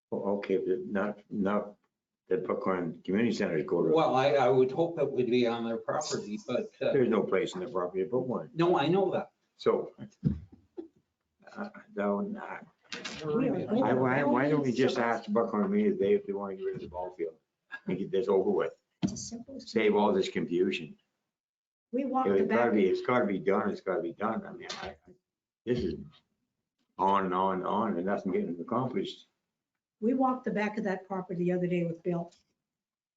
Well, okay, but not the Buckhorn Community Center to go to. Well, I would hope it would be on their property, but There's no place in the property to put one. no, I know that. So, why don't we just ask Buckhorn Community if they want to get rid of the ball field? Make it this over with. It's as simple as. Save all this confusion. We walked If the it's gotta back. be, it's gotta be done, it's gotta be done. I mean, this is on and on and on and nothing getting accomplished. We walked the back of that property the other day with Bill.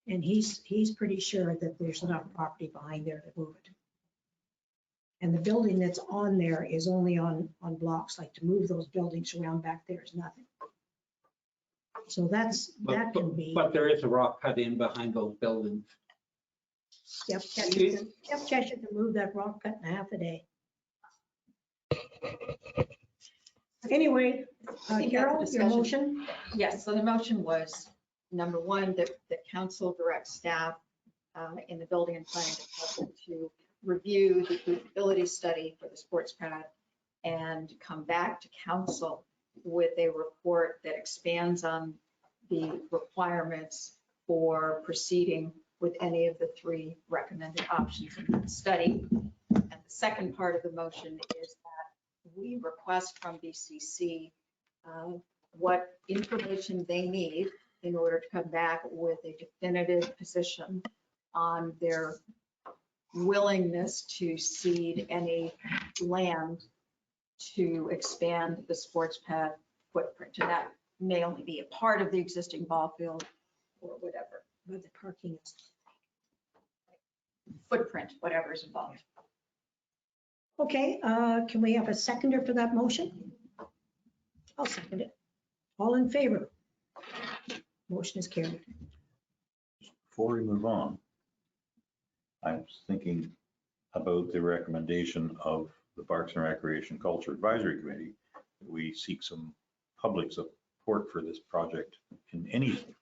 And he's pretty sure that there's enough property behind there to move it. And the building that's on there is only on blocks, like to move those buildings around back there is nothing. So that can be, But there is a rock cut in behind those buildings. Jeff Cheshire can move that rock cut in half a day. Anyway, I think that's a Carol, your discussion. motion? Yes, so the motion was, number one, that council directs staff in the building and planning department to review the feasibility study for the sports pad and come back to council with a report that expands on the requirements for proceeding with any of the three recommended options in that study. And the second part of the motion is that we request from BCC what information they need in order to come back with a definitive position on their willingness to cede any land to expand the sports pad footprint. And that may only be a part of the existing ball field or whatever, But the parking is. footprint, whatever is involved. Okay, can we have a seconder for that motion? I'll second it. All in favor? Motion is carried. Before we move on, I was thinking about the recommendation of the Parks and Recreation Culture Advisory Committee. We seek some public support for this project in anything.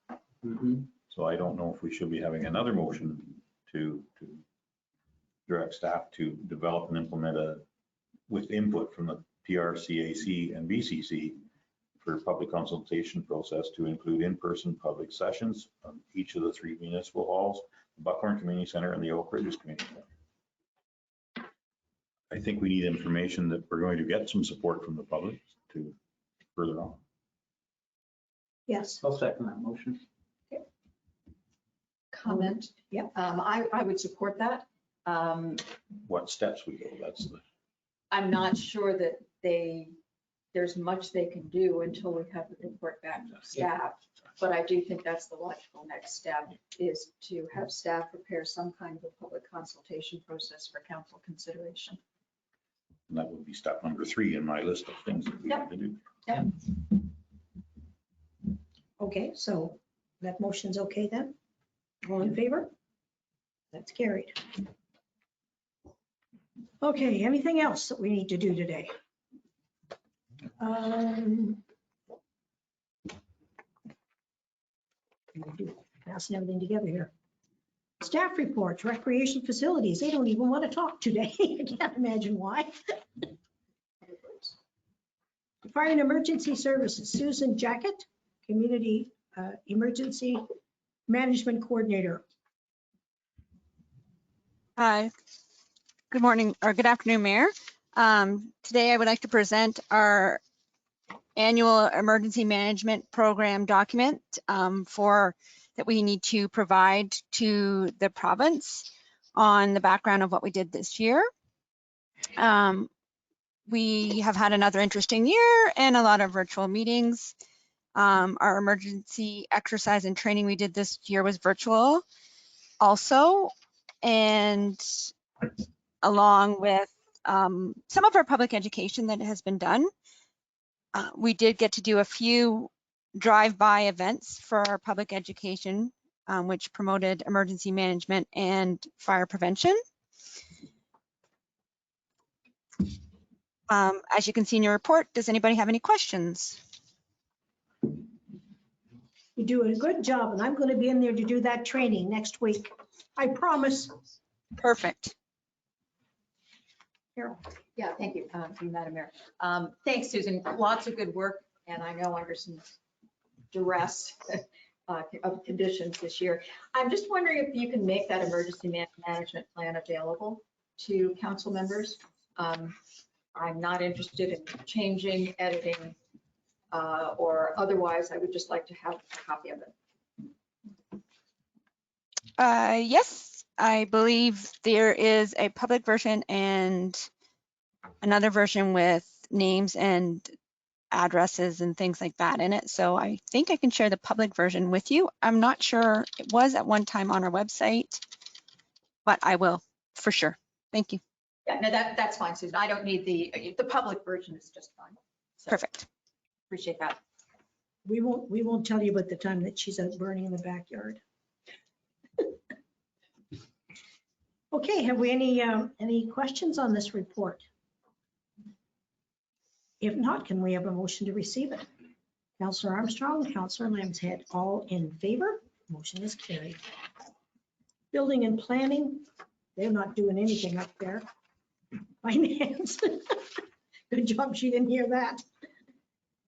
So I don't know if we should be having another motion to direct staff to develop and implement with input from the PRCAC and BCC for public consultation process to include in-person public sessions on each of the three municipal halls, the Buckhorn Community Center and the Oak Ridges Community Center. I think we need information that we're going to get some support from the public to further on. Yes. I'll second that motion. Comment? Yep. I would support that. What steps we go, that's the. I'm not sure that there's much they can do until we have the report back from staff. But I do think that's the logical next step, is to have staff prepare some kind of a public consultation process for council consideration. And that would be step number 3 in my list of things that we have to do. Yep. Okay, so that motion's okay then? All in favor? That's carried. Okay, anything else that we need to do today? Passing everything together here. Staff reports, recreation facilities, they don't even want to talk today. I can't imagine why. Fire and Emergency Services, Susan Jacket, Community Emergency Management Coordinator. Hi, good morning or good afternoon, Mayor. Today I would like to present our annual emergency management program document that we need to provide to the province on the background of what we did this year. We have had another interesting year and a lot of virtual meetings. Our emergency exercise and training we did this year was virtual also, and along with some of our public education that has been done. We did get to do a few drive-by events for our public education, which promoted emergency management and fire prevention. As you can see in your report, does anybody have any questions? You're doing a good job, and I'm going to be in there to do that training next week. I promise. Perfect. Carol. Yeah, thank you, Madam Mayor. Thanks, Susan. Lots of good work, and I know under some duress of conditions this year. I'm just wondering if you can make that emergency management plan available to council members. I'm not interested in changing, editing, or otherwise. I would just like to have a copy of it. Yes, I believe there is a public version and another version with names and addresses and things like that in it. So I think I can share the public version with you. I'm not sure, it was at one time on our website, but I will for sure. Thank you. Yeah, no, that's fine, Susan. I don't need the public version is just fine. So, Perfect. appreciate that. We won't tell you about the time that she's out burning in the backyard. Okay, have we any questions on this report? If not, can we have a motion to receive it? Councillor Armstrong, Councillor Lambshead, all in favor? Motion is carried. Building and planning, they're not doing anything up there. Finance, good job she didn't hear that.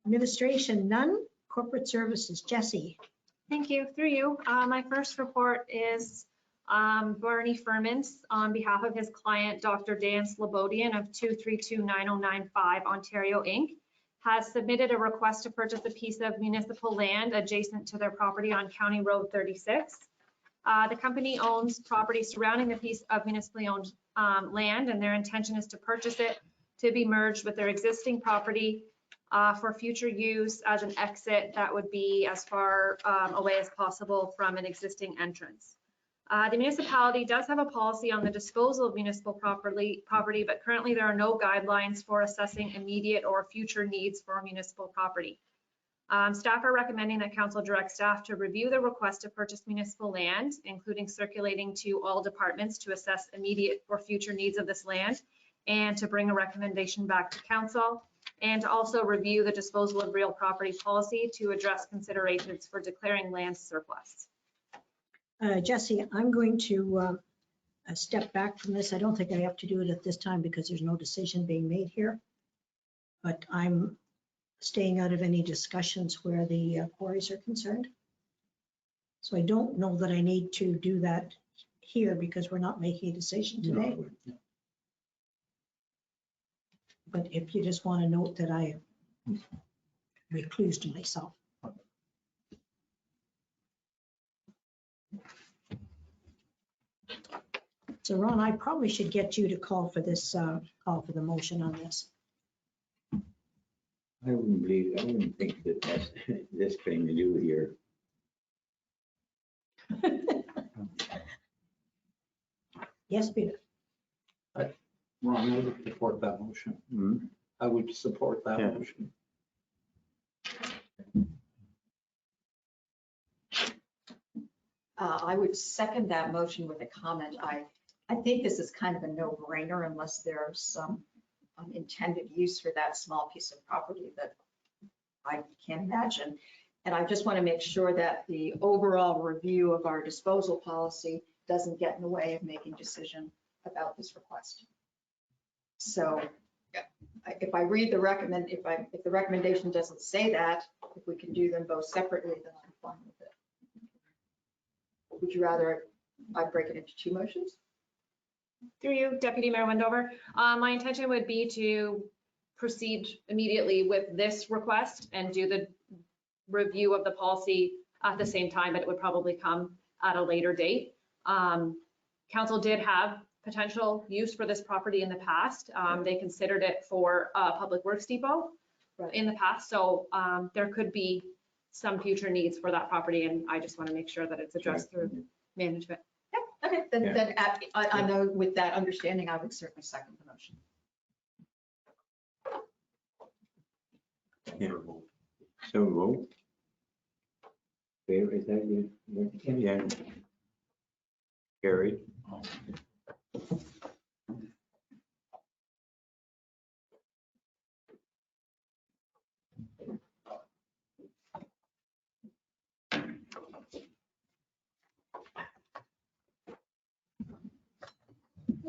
Administration, none. Corporate services, Jesse. Thank you. Through you. My first report is Bernie Furmans on behalf of his client, Dr. Dan Slobodian of 2329095 Ontario Inc. has submitted a request to purchase a piece of municipal land adjacent to their property on County Road 36. The company owns property surrounding the piece of municipally owned land, and their intention is to purchase it to be merged with their existing property for future use as an exit that would be as far away as possible from an existing entrance. The municipality does have a policy on the disposal of municipal property, but currently there are no guidelines for assessing immediate or future needs for municipal property. Staff are recommending that council direct staff to review the request to purchase municipal land, including circulating to all departments to assess immediate or future needs of this land, and to bring a recommendation back to council, and to also review the disposal of real property policy to address considerations for declaring land surplus. Jesse, I'm going to step back from this. I don't think I have to do it at this time because there's no decision being made here. But I'm staying out of any discussions where the quarries are concerned. So I don't know that I need to do that here because we're not making a decision today. No. But if you just want to note that I reclused myself. So Ron, I probably should get you to call for this, call for the motion on this. I wouldn't think that that's this thing to do here. Yes, Peter. Ron, I would support that motion. Hmm? I would support that Yeah. motion. I would second that motion with a comment. I think this is kind of a no-brainer unless there's some intended use for that small piece of property that I can't imagine. And I just want to make sure that the overall review of our disposal policy doesn't get in the way of making decision about this request. So if I read the if the recommendation doesn't say that, if we can do them both separately, then I'm fine with it. Would you rather I break it into two motions? Through you, Deputy Mayor Wendover. My intention would be to proceed immediately with this request and do the review of the policy at the same time, but it would probably come at a later date. Council did have potential use for this property in the past. They considered it for a public works depot in the past. So there could be some future needs for that property. And I just want to make sure that it's addressed through management. Yeah, okay, then I know with that understanding, I would certainly second the motion. Yeah. So vote. Favor, is that you? Yeah. Carried.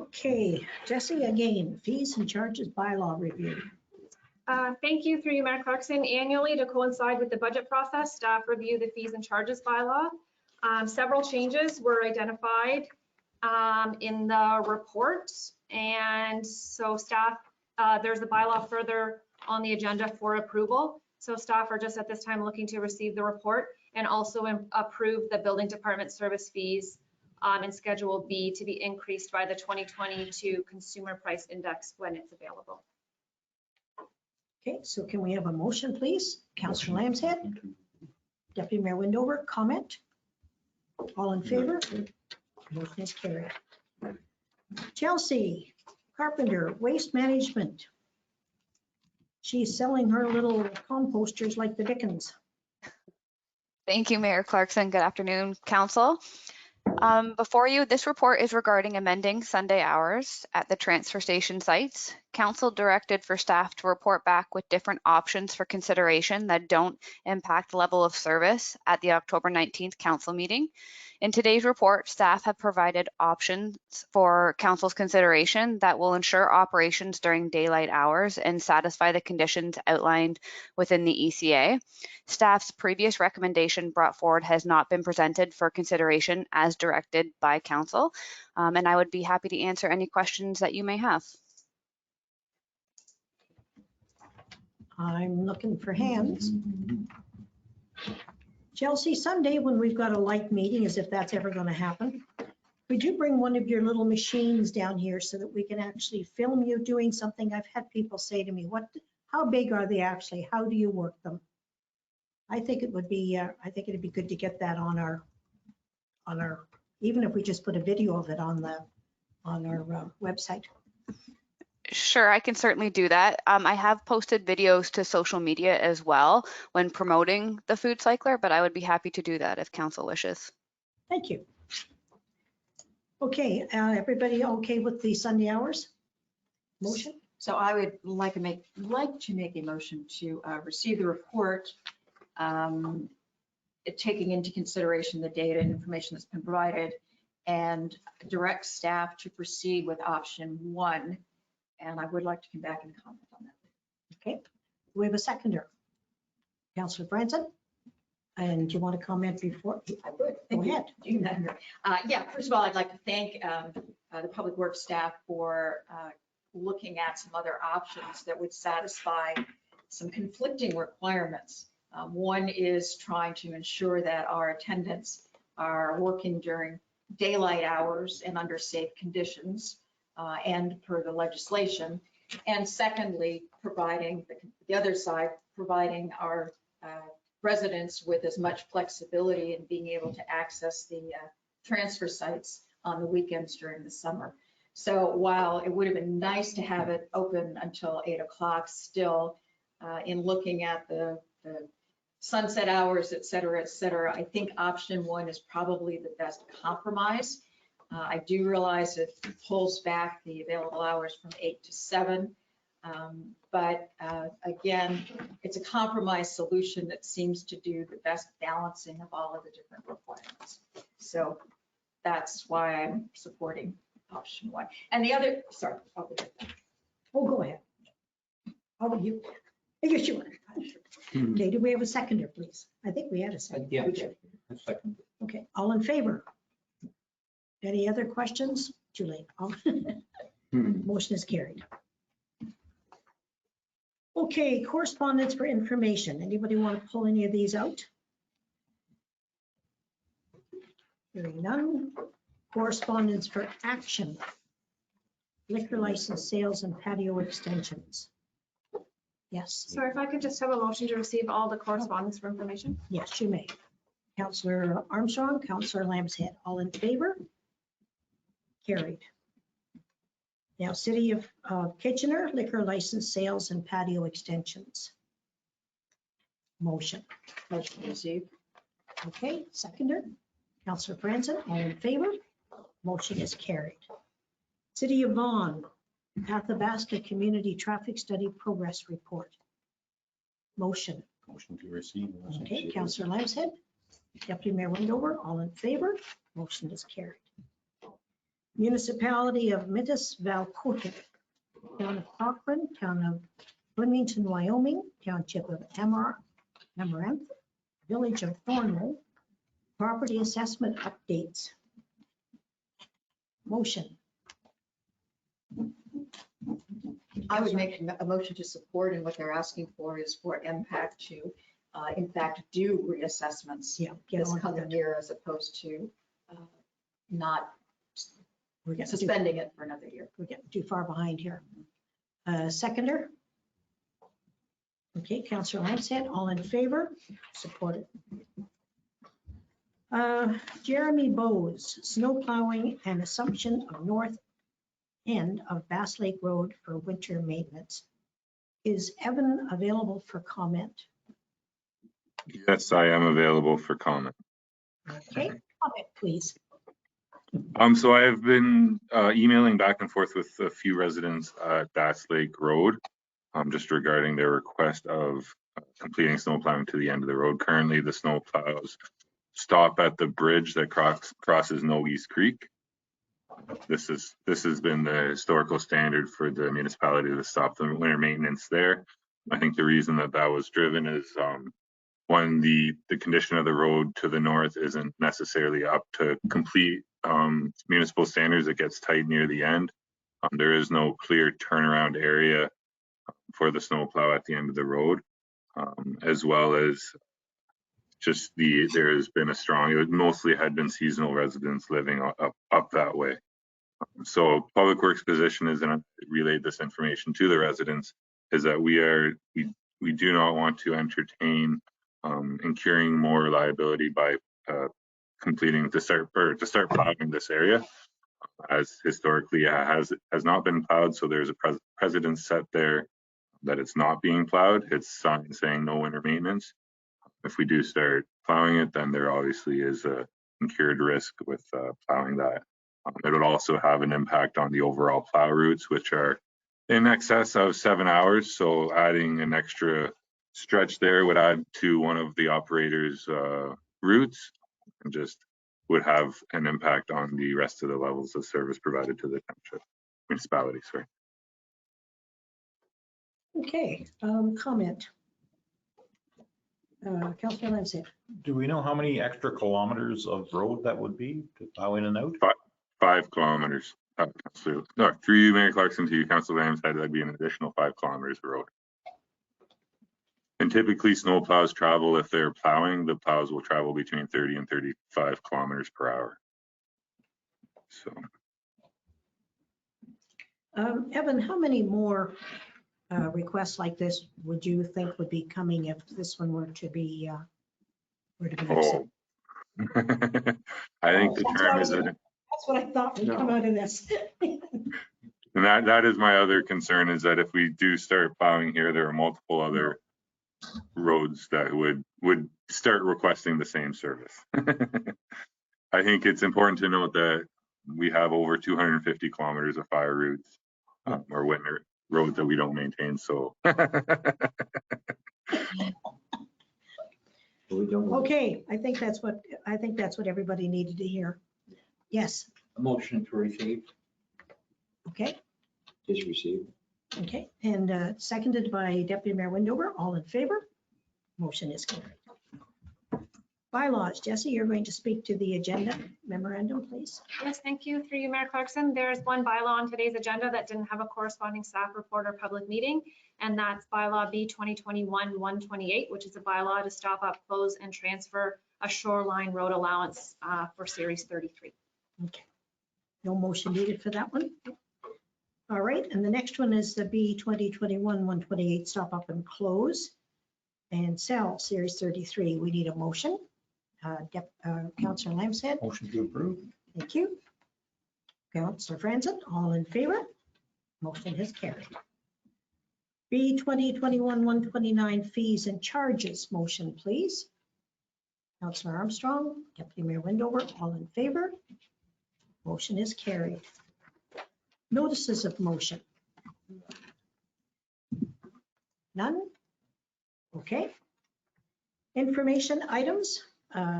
Okay, Jesse, again, fees and charges bylaw review. Thank you, through you, Mayor Clarkson. Annually, to coincide with the budget process, staff review the fees and charges bylaw. Several changes were identified in the report. And so staff, there's the bylaw further on the agenda for approval. So staff are just at this time looking to receive the report and also approve the building department service fees in Schedule B to be increased by the 2022 Consumer Price Index when it's available. Okay, so can we have a motion, please? Councillor Lambshead, Deputy Mayor Wendover, comment? All in favor? Motion is carried. Chelsea, Carpenter, Waste Management. She's selling her little composters like the Dickens. Thank you, Mayor Clarkson. Good afternoon, Council. Before you, this report is regarding amending Sunday hours at the transfer station sites. Council directed for staff to report back with different options for consideration that don't impact level of service at the October 19th Council meeting. In today's report, staff have provided options for Council's consideration that will ensure operations during daylight hours and satisfy the conditions outlined within the ECA. Staff's previous recommendation brought forward has not been presented for consideration as directed by Council, and I would be happy to answer any questions that you may have. I'm looking for hands. Chelsea, someday when we've got a light meeting, as if that's ever going to happen, could you bring one of your little machines down here so that we can actually film you doing something? I've had people say to me, how big are they actually? How do you work them? I think it would be, I think it'd be good to get that on our, even if we just put a video of it on our website. Sure, I can certainly do that. I have posted videos to social media as well when promoting the food cycler, but I would be happy to do that if Council wishes. Thank you. Okay, everybody okay with the Sunday hours? Motion? So I would like to make a motion to receive the report, taking into consideration the data and information that's been provided, and direct staff to proceed with option 1. And I would like to come back and comment on that. Okay, we have a seconder. Councillor Branson, and do you want to comment before? I would. Go ahead. Yeah, first of all, I'd like to thank the Public Works staff for looking at some other options that would satisfy some conflicting requirements. One is trying to ensure that our attendants are working during daylight hours and under safe conditions and per the legislation. And secondly, providing the other side, providing our residents with as much flexibility in being able to access the transfer sites on the weekends during the summer. So while it would have been nice to have it open until 8 o'clock, still in looking at the sunset hours, et cetera, I think option 1 is probably the best compromise. I do realize it pulls back the available hours from 8 to 7. But again, it's a compromise solution that seems to do the best balancing of all of the different requirements. So that's why I'm supporting option 1. And the other, sorry, I'll go ahead. Oh, go ahead. How about you? Yes, you are. Okay, do we have a seconder, please? I think we had a second. Yeah, a second. Okay, all in favor? Any other questions? Too late. Motion is carried. Okay, correspondence for information. Anybody want to pull any of these out? Hearing none. Correspondence for action. Liquor license sales and patio extensions. Yes. Sorry, if I could just have a motion to receive all the correspondence for information. Yes, you may. Councillor Armstrong, Councillor Lambshead, all in favor? Carried. Now, City of Kitchener, liquor license sales and patio extensions. Motion. Motion received. Okay, seconder. Councillor Franzen, all in favor? Motion is carried. City of Vaughan, Athabasca Community Traffic Study Progress Report. Motion. Motion to receive. Okay, Councillor Lambshead, Deputy Mayor Wendover, all in favor? Motion is carried. Municipality of Midas Valcourt, Town of Cochrane, Town of Bloomington, Wyoming, Township of Amaranth, Village of Thornhill, property assessment updates. Motion. I would make a motion to support, and what they're asking for is for MPAC to, in fact, do reassessments this coming year as opposed to not suspending it for another year. We're getting too far behind here. Seconder? Okay, Councillor Lambshead, all in favor? Supported. Jeremy Bowes, snow plowing and assumption of north end of Bass Lake Road for winter maintenance. Is Evan available for comment? Yes, I am available for comment. Okay, comment, please. So I have been emailing back and forth with a few residents at Bass Lake Road, just regarding their request of completing snow plowing to the end of the road. Currently, the snow plows stop at the bridge that crosses No East Creek. This has been the historical standard for the municipality to stop the winter maintenance there. I think the reason that was driven is one, the condition of the road to the north isn't necessarily up to complete municipal standards. It gets tight near the end. There is no clear turnaround area for the snowplow at the end of the road, as well as just there has been it mostly had been seasonal residents living up that way. So Public Works position is, and I relayed this information to the residents, is that we do not want to entertain incurring more liability by completing to start plowing this area, as historically has not been plowed. So there's a precedent set there that it's not being plowed. It's signs saying no winter maintenance. If we do start plowing it, then there obviously is a incurred risk with plowing that. It would also have an impact on the overall plow routes, which are in excess of 7 hours. So adding an extra stretch there would add to one of the operators' routes, and just would have an impact on the rest of the levels of service provided to the township municipality. Sorry. Okay, comment. Councilor Lindsay. Do we know how many extra kilometers of road that would be to plow in and out? 5 kilometers. No, through you, Mayor Clarkson, to you, Councilor Ramshead, that'd be an additional 5 kilometers of road. And typically snow plows travel, if they're plowing, the plows will travel between 30 and 35 kilometers per hour. So. Evan, how many more requests like this would you think would be coming if this one were to be accepted? I think the term is that. That's what I thought would come out of this. And that is my other concern, is that if we do start plowing here, there are multiple other roads that would start requesting the same service. I think it's important to note that we have over 250 kilometers of fire routes or winter roads that we don't maintain. So. Okay, I think that's what everybody needed to hear. Yes. A motion to receive. Okay. Just received. Okay, and seconded by Deputy Mayor Windover. All in favor? Motion is carried. Bylaws. Jesse, you're going to speak to the agenda memorandum, please. Yes, thank you. Through you, Mayor Clarkson. There's one bylaw on today's agenda that didn't have a corresponding staff report or public meeting, and that's bylaw B 2021-128, which is a bylaw to stop up, close, and transfer a shoreline road allowance for Series 33. Okay. No motion needed for that one. All right, and the next one is the B 2021-128, stop up and close and sell Series 33. We need a motion. Councilor Lamstead. Motion to approve. Thank you. Councilor Franzen, all in favor? Motion has carried. B 2021-129, fees and charges. Motion, please. Councilor Armstrong, Deputy Mayor Windover, all in favor? Motion is carried. Notices of motion. None? Okay. Information items,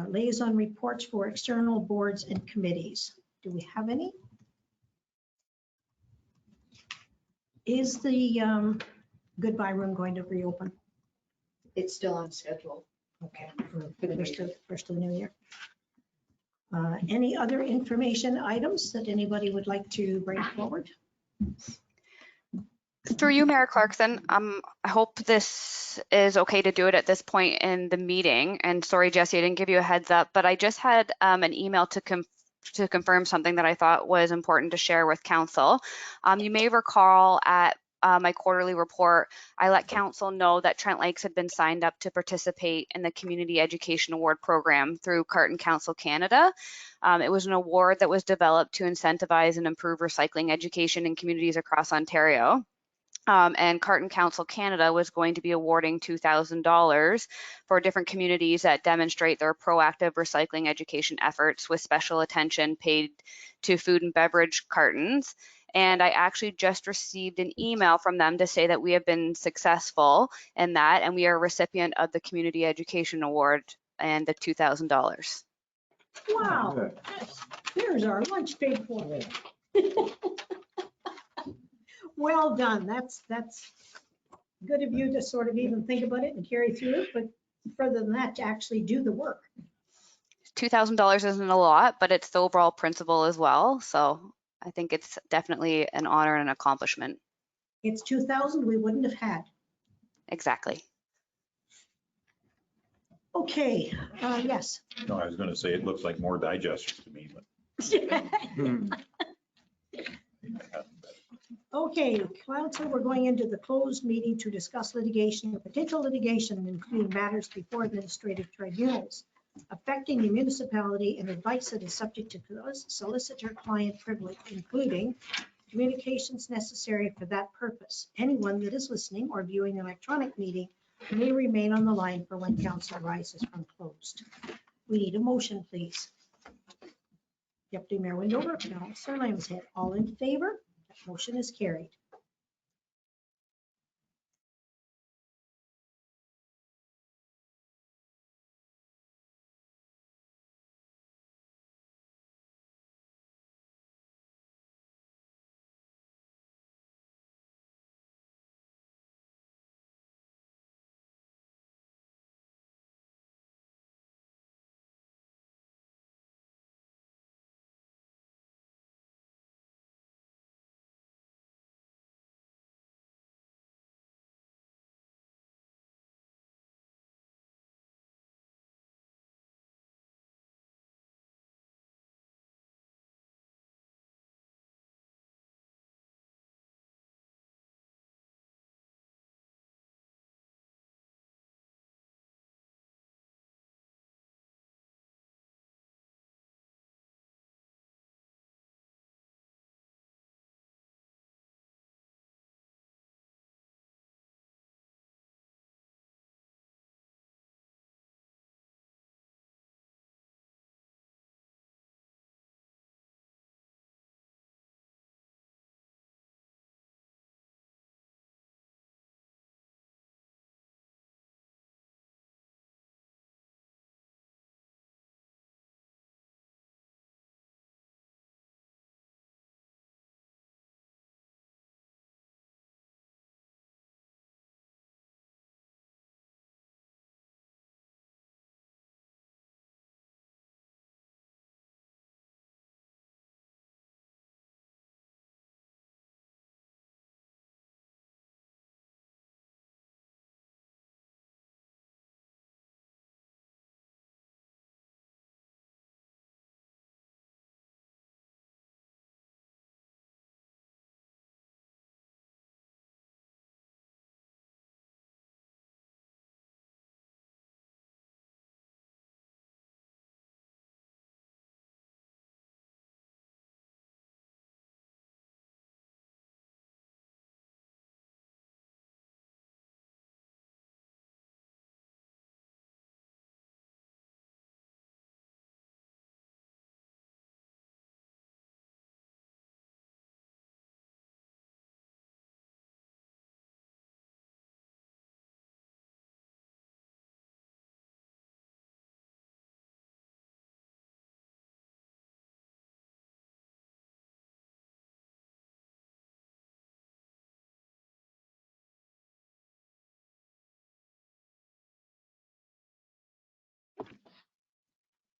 liaison reports for external boards and committees. Do we have any? Is the goodbye room going to reopen? It's still on schedule. Okay, for the first of the new year. Any other information items that anybody would like to bring forward? Through you, Mayor Clarkson, I hope this is okay to do it at this point in the meeting. And sorry, Jesse, I didn't give you a heads up, but I just had an email to confirm something that I thought was important to share with council. You may recall at my quarterly report, I let council know that Trent Lakes had been signed up to participate in the Community Education Award program through Carton Council Canada. It was an award that was developed to incentivize and improve recycling education in communities across Ontario. And Carton Council Canada was going to be awarding $2,000 for different communities that demonstrate their proactive recycling education efforts with special attention paid to food and beverage cartons. And I actually just received an email from them to say that we have been successful in that, and we are a recipient of the Community Education Award and the $2,000. Wow, here's our lunch paid for. Well done. That's good of you to sort of even think about it and carry through it, but further than that, to actually do the work. $2,000 isn't a lot, but it's the overall principle as well. So I think it's definitely an honor and an accomplishment. It's 2,000 we wouldn't have had. Exactly. Okay, yes. No, I was going to say it looks like more digesters to me, but. Okay, council, we're going into the closed meeting to discuss litigation or potential litigation, including matters before administrative tribunals affecting the municipality and advice that is subject to solicitor-client privilege, including communications necessary for that purpose. Anyone that is listening or viewing an electronic meeting may remain on the line for when council rises from closed. We need a motion, please. Deputy Mayor Windover, Councillor Lambshead, all in favor? That motion is carried.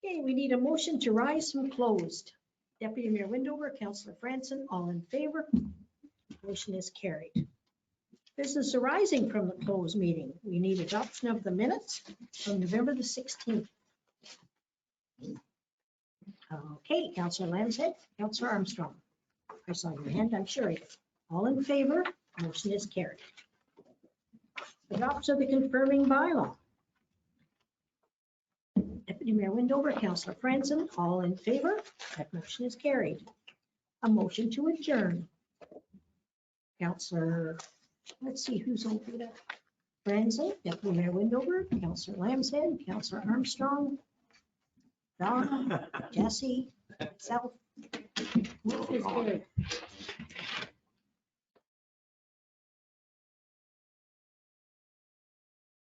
Okay, we need a motion to rise from closed. Deputy Mayor Windover, Councillor Franson, all in favor? Motion is carried. Business arising from the closed meeting. We need adoption of the minutes from November the 16th. Okay, Councillor Lambshead, Councillor Armstrong. I saw your hand, I'm sure. All in favor Motion is carried. Adoption of the confirming bylaw. Deputy Mayor Windover, Councillor Franzen, all in favor? That motion is carried. A motion to adjourn. Councillor, let's see who's over there. Franzen, Deputy Mayor Windover, Councillor Lambshead, Councillor Armstrong, Donna, Jesse, myself. Motion is carried.